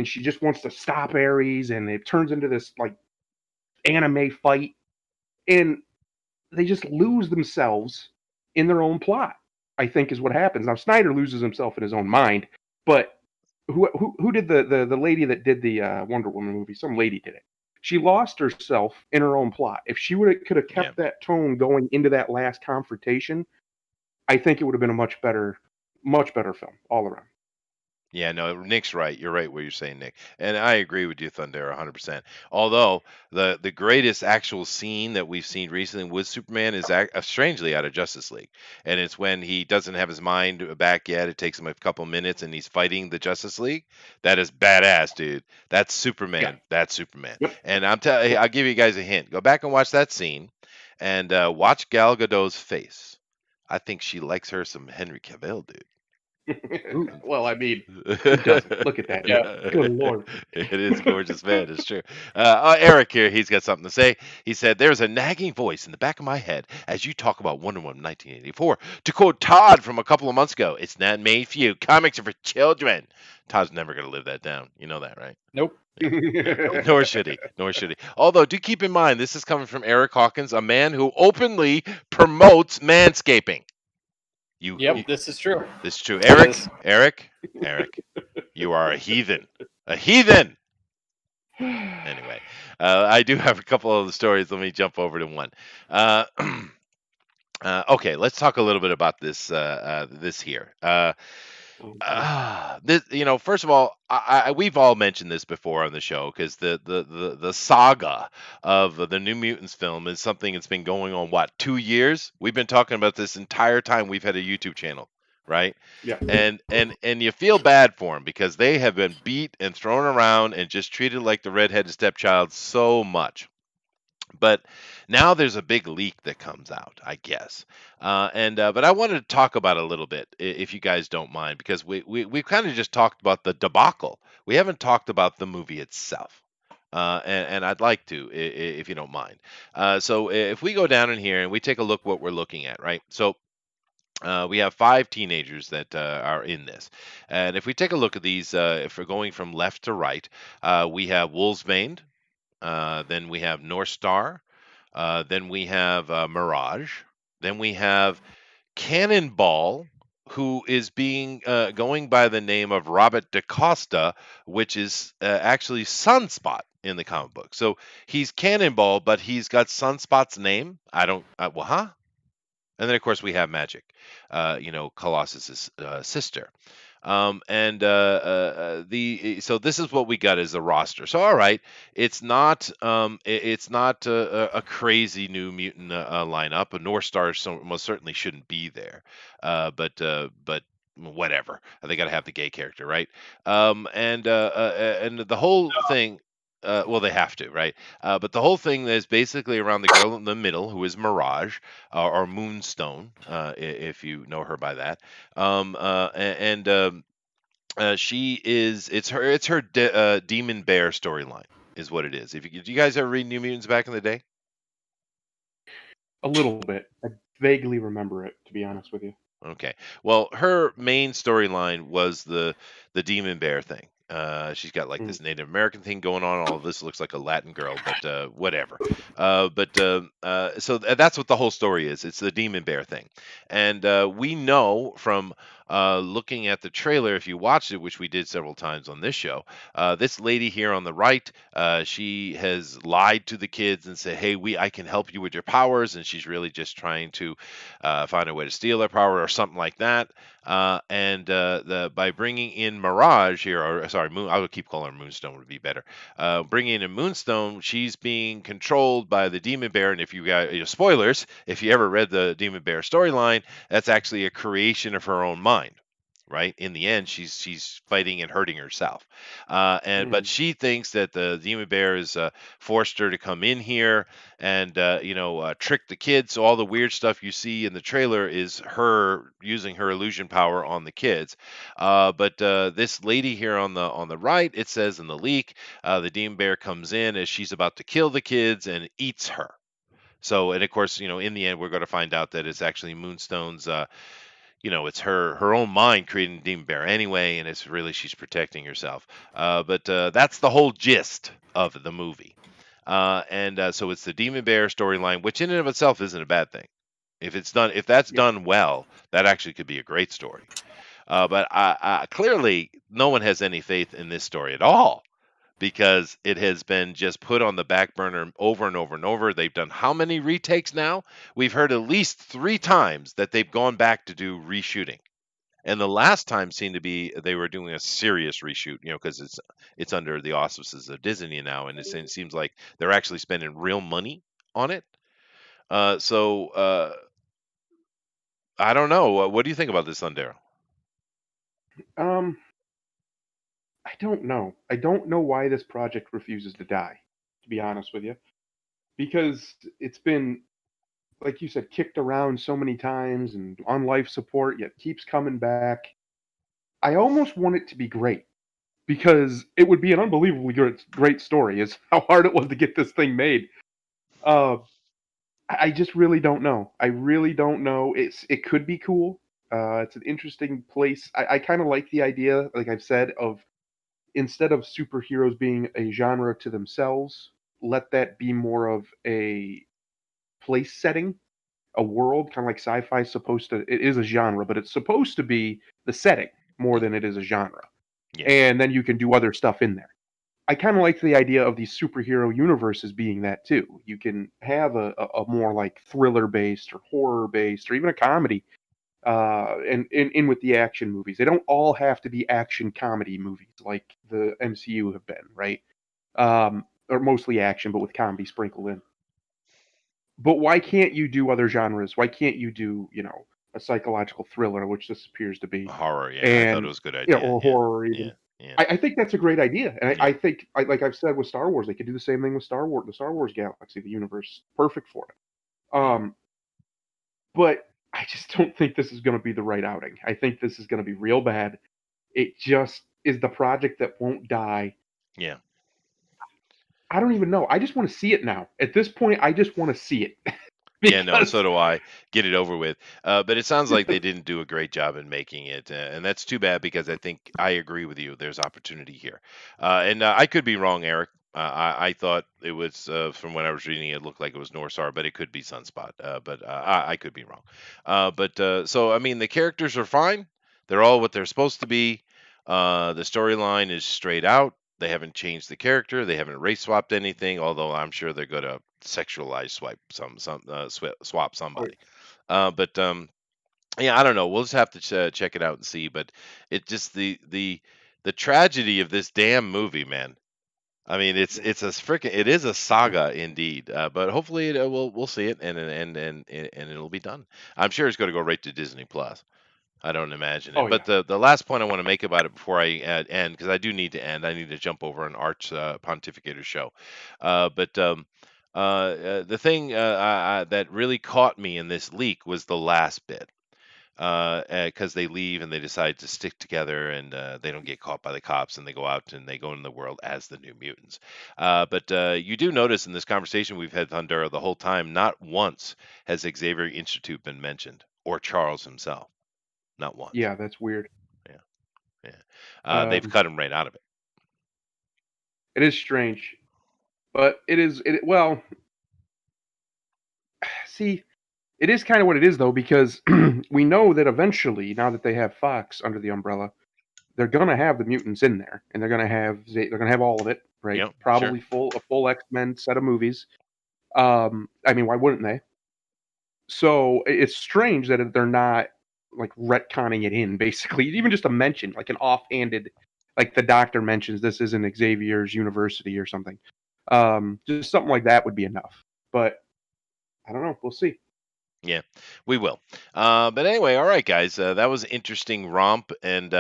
she just wants to stop Ares, and it turns into this like anime fight, and they just lose themselves in their own plot, I think, is what happens. Now Snyder loses himself in his own mind, but who did the lady that did the Wonder Woman movie? Some lady did it. She lost herself in her own plot. If she could have kept that tone going into that last confrontation, I think it would have been a much better film all around. Yeah, no, Nick's right. You're right what you're saying, Nick. And I agree with you, Thunder, 100%. Although the greatest actual scene that we've seen recently with Superman is strangely out of Justice League. And it's when he doesn't have his mind back yet. It takes him a couple minutes and he's fighting the Justice League. That is badass, dude. That's Superman. Yeah. That's Superman. Yep. And I'll give you guys a hint. Go back and watch that scene and watch Gal Gadot's face. I think she likes her some Henry Cavill, dude. Well, I mean, who doesn't? Look at that. Yeah. Good Lord. It is gorgeous, man. It's true. Eric here, he's got something to say. He said, "There's a nagging voice in the back of my head as you talk about Wonder Woman 1984. To quote Todd from a couple of months ago, it's not made for you. Comics are for children." Todd's never going to live that down. You know that, right? Nope. Nor should he. Nor should he. Although, do keep in mind, this is coming from Eric Hawkins, a man who openly promotes manscaping. This is true. This is true. It is. Eric, you are a heathen. A heathen. Anyway, I do have a couple of the stories. Let me jump over to one. Okay, let's talk a little bit about this. This here. First of all, we've all mentioned this before on the show because the saga of the New Mutants film is something that's been going on 2 years. We've been talking about this entire time we've had a YouTube channel, right? Yeah. And you feel bad for them because they have been beat and thrown around and just treated like the redheaded stepchild so much. But now there's a big leak that comes out, I guess. But I wanted to talk about it a little bit, if you guys don't mind, because we've kind of just talked about the debacle. We haven't talked about the movie itself. And I'd like to, if you don't mind. So if we go down in here and we take a look what we're looking at, right? So we have 5 teenagers that are in this. And if we take a look at these, if we're going from left to right, we have Wolfsbane, then we have North Star, then we have Mirage. Then we have Cannonball, who is being going by the name of Robert DaCosta, which is actually Sunspot in the comic book. So he's Cannonball, but he's got Sunspot's name. I don't. Well, huh? And then of course we have Magic, Colossus's sister. So this is what we got as the roster. So all right, it's not it's not a crazy new mutant lineup. A North Star most certainly shouldn't be there, but whatever. They got to have the gay character, right? And the whole thing. Well, they have to, right? But the whole thing is basically around the girl in the middle, who is Mirage, or Moonstone, if you know her by that. She is it's her Demon Bear storyline is what it is. If you did you guys ever read New Mutants back in the day? A little bit. I vaguely remember it, to be honest with you. Okay. Well, her main storyline was the Demon Bear thing. She's got like Mm. this Native American thing going on. All of this looks like a Latin girl, but whatever. So that's what the whole story is. It's the Demon Bear thing, and we know from looking at the trailer, if you watched it, which we did several times on this show, this lady here on the right, she has lied to the kids and said, "Hey, I can help you with your powers," and she's really just trying to find a way to steal their power or something like that. By bringing in Mirage here, or sorry, I would keep calling her Moonstone would be better. Bringing in Moonstone, she's being controlled by the Demon Bear, and if you got spoilers, if you ever read the Demon Bear storyline, that's actually a creation of her own mind. Right in the end, she's fighting and hurting herself, but she thinks that the Demon Bear has forced her to come in here and trick the kids. So all the weird stuff you see in the trailer is her using her illusion power on the kids. But this lady here on the right, it says in the leak, the Demon Bear comes in as she's about to kill the kids and eats her. So, and of course, in the end, we're going to find out that it's actually Moonstone's. It's her own mind creating Demon Bear anyway, and it's really she's protecting herself. But that's the whole gist of the movie. So it's the Demon Bear storyline, which in and of itself isn't a bad thing. If that's done well, that actually could be a great story. But clearly, no one has any faith in this story at all because it has been just put on the back burner over and over and over. They've done how many retakes now? We've heard at least 3 times that they've gone back to do reshooting. And the last time seemed to be they were doing a serious reshoot, because it's under the auspices of Disney now, and it seems like they're actually spending real money on it. So I don't know. What do you think about this, Daryl? I don't know. I don't know why this project refuses to die, to be honest with you. Because it's been, like you said, kicked around so many times and on life support, yet keeps coming back. I almost want it to be great because it would be an unbelievably great story, is how hard it was to get this thing made. I just really don't know. I really don't know. It could be cool. It's an interesting place. I kind of like the idea, like I've said, of instead of superheroes being a genre to themselves, let that be more of a place setting, a world, kind of like sci-fi is supposed to. It is a genre, but it's supposed to be the setting more than it is a genre. Yeah. And then you can do other stuff in there. I kind of like the idea of these superhero universes being that too. You can have a more like thriller based or horror based or even a comedy, and in with the action movies. They don't all have to be action comedy movies like the MCU have been, right? Or mostly action, but with comedy sprinkled in. But why can't you do other genres? Why can't you do, a psychological thriller, which this appears to be, Horror, yeah. I thought it and was a good idea. or horror even? Yeah. Yeah. I think that's a great idea, and Yeah. I think, like I've said with Star Wars, they could do the same thing with Star Wars, the Star Wars galaxy, the universe, perfect for it. Yeah. But I just don't think this is going to be the right outing. I think this is going to be real bad. It just is the project that won't die. Yeah. I don't even know. I just want to see it now. At this point, I just want to see it Yeah, no, so because do I. Get it over with. But it sounds like they didn't do a great job in making it, and that's too bad because I think I agree with you. There's opportunity here, and I could be wrong, Eric. I thought it was from when I was reading it, looked like it was Norsar, but it could be Sunspot. But I could be wrong. So I mean, the characters are fine. They're all what they're supposed to be. The storyline is straight out. They haven't changed the character. They haven't race swapped anything. Although I'm sure they're gonna sexualize swap oh, somebody. But Yeah, I don't know. We'll just have to check it out and see. But it just the tragedy of this damn movie, man. I mean, yeah. it's a freaking it is a saga indeed. But hopefully we'll see it and it'll be done. I'm sure it's going to go right to Disney Plus. I don't imagine Oh it. But yeah. the last point I want to make about it before I end, because I do need to end, I need to jump over an Arch Pontificator show. But The thing that really caught me in this leak was the last bit. Because they leave and they decide to stick together and they don't get caught by the cops and they go out and they go in the world as the New Mutants. But You do notice in this conversation we've had Thundera the whole time, not once has Xavier Institute been mentioned or Charles himself. Not once. Yeah, that's weird. Yeah, yeah. They've Um, cut him right out of it. it is strange, but well, see, it is kind of what it is though, because we know that eventually, now that they have Fox under the umbrella, they're gonna have the mutants in there, and they're gonna have all of it, right? Yep, sure. Probably a full X-Men set of movies. I mean, why wouldn't they? So it's strange that they're not like retconning it in, basically, even just a mention, like an offhanded, like the Doctor mentions this isn't Xavier's university or something. Just something like that would be enough. But I don't know. We'll see. Yeah, we will. But anyway, all right, guys. That was an interesting romp, and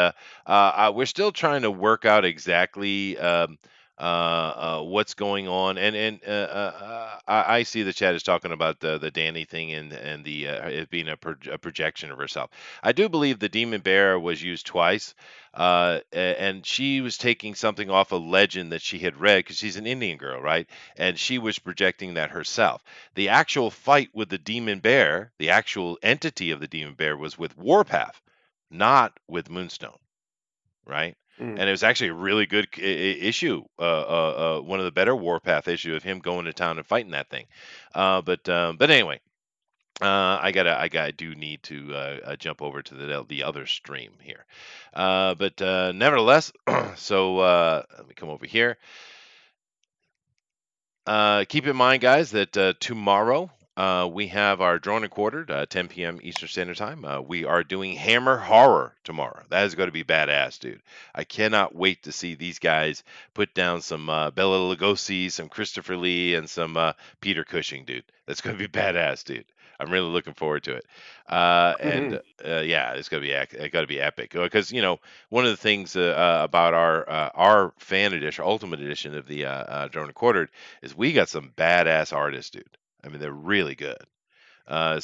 we're still trying to work out exactly what's going on. I see the chat is talking about the Danny thing and the it being a projection of herself. I do believe the Demon Bear was used twice, and she was taking something off a legend that she had read because she's an Indian girl, right? And she was projecting that herself. The actual fight with the demon bear, the actual entity of the demon bear, was with Warpath, not with Moonstone, right? Mm. And it was actually a really good issue, one of the better Warpath issue of him going to town and fighting that thing. But anyway, I do need to jump over to the other stream here. Nevertheless, let me come over here. Keep in mind, guys, that tomorrow we have our drone and quartered, 10 p.m. Eastern Standard Time. We are doing Hammer Horror tomorrow. That is going to be badass, dude. I cannot wait to see these guys put down some Bela Lugosi, some Christopher Lee, and some Peter Cushing, dude. That's going to be badass, dude. I'm really looking forward to it. Yeah, it's going to be epic because one of the things about our fan edition, ultimate edition of the drone and quartered is we got some badass artists, dude. I mean, they're really good. Yeah.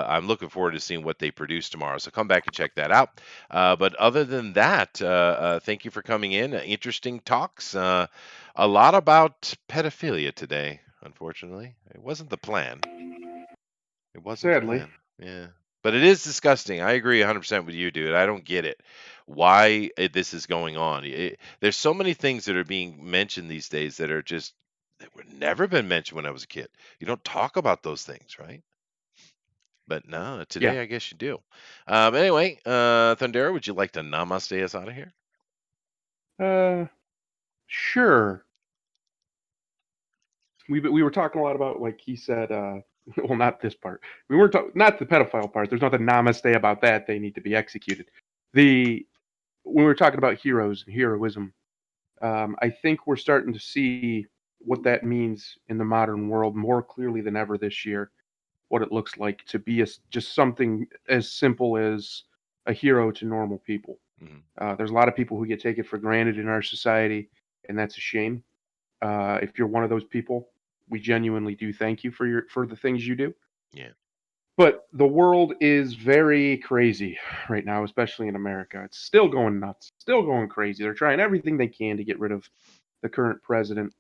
I'm looking forward to seeing what they produce tomorrow. So come back and check that out. But other than that, thank you for coming in. Interesting talks. A lot about pedophilia today, unfortunately. It wasn't the plan. It wasn't the Sadly. plan. Yeah. But it is disgusting. I agree 100% with you, dude. I don't get it. Why this is going on. There's so many things that are being mentioned these days that are just that were never been mentioned when I was a kid. You don't talk about those things, right? But no, Yeah. today I guess you do. Anyway, Thundera, would you like to namaste us out of here? Uh, sure. We were talking a lot about, like he said, well, not this part. We weren't not the pedophile part. There's nothing namaste about that. They need to be executed. The When we were talking about heroes and heroism, I think we're starting to see what that means in the modern world more clearly than ever this year. What it looks like to be just something as simple as a hero to normal people. Mhm. There's a lot of people who get taken for granted in our society, and that's a shame. If you're one of those people, we genuinely do thank you for the things you do. Yeah. But the world is very crazy right now, especially in America. It's still going nuts, still going crazy. They're trying everything they can to get rid of the current president.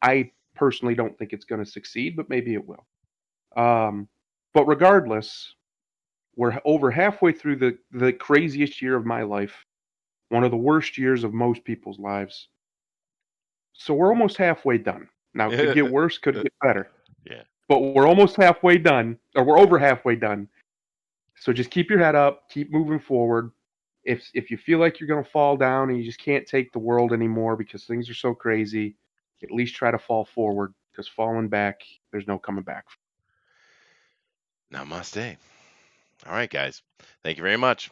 I personally don't think it's going to succeed, but maybe it will. But regardless, we're over halfway through the craziest year of my life, one of the worst years of most people's lives. So we're almost halfway done. Now, it could get worse, could get better, Yeah. but we're almost halfway done, or we're over halfway done. So just keep your head up, keep moving forward. If you feel like you're going to fall down and you just can't take the world anymore because things are so crazy, at least try to fall forward, because falling back, there's no coming back. Namaste. All right, guys. Thank you very much.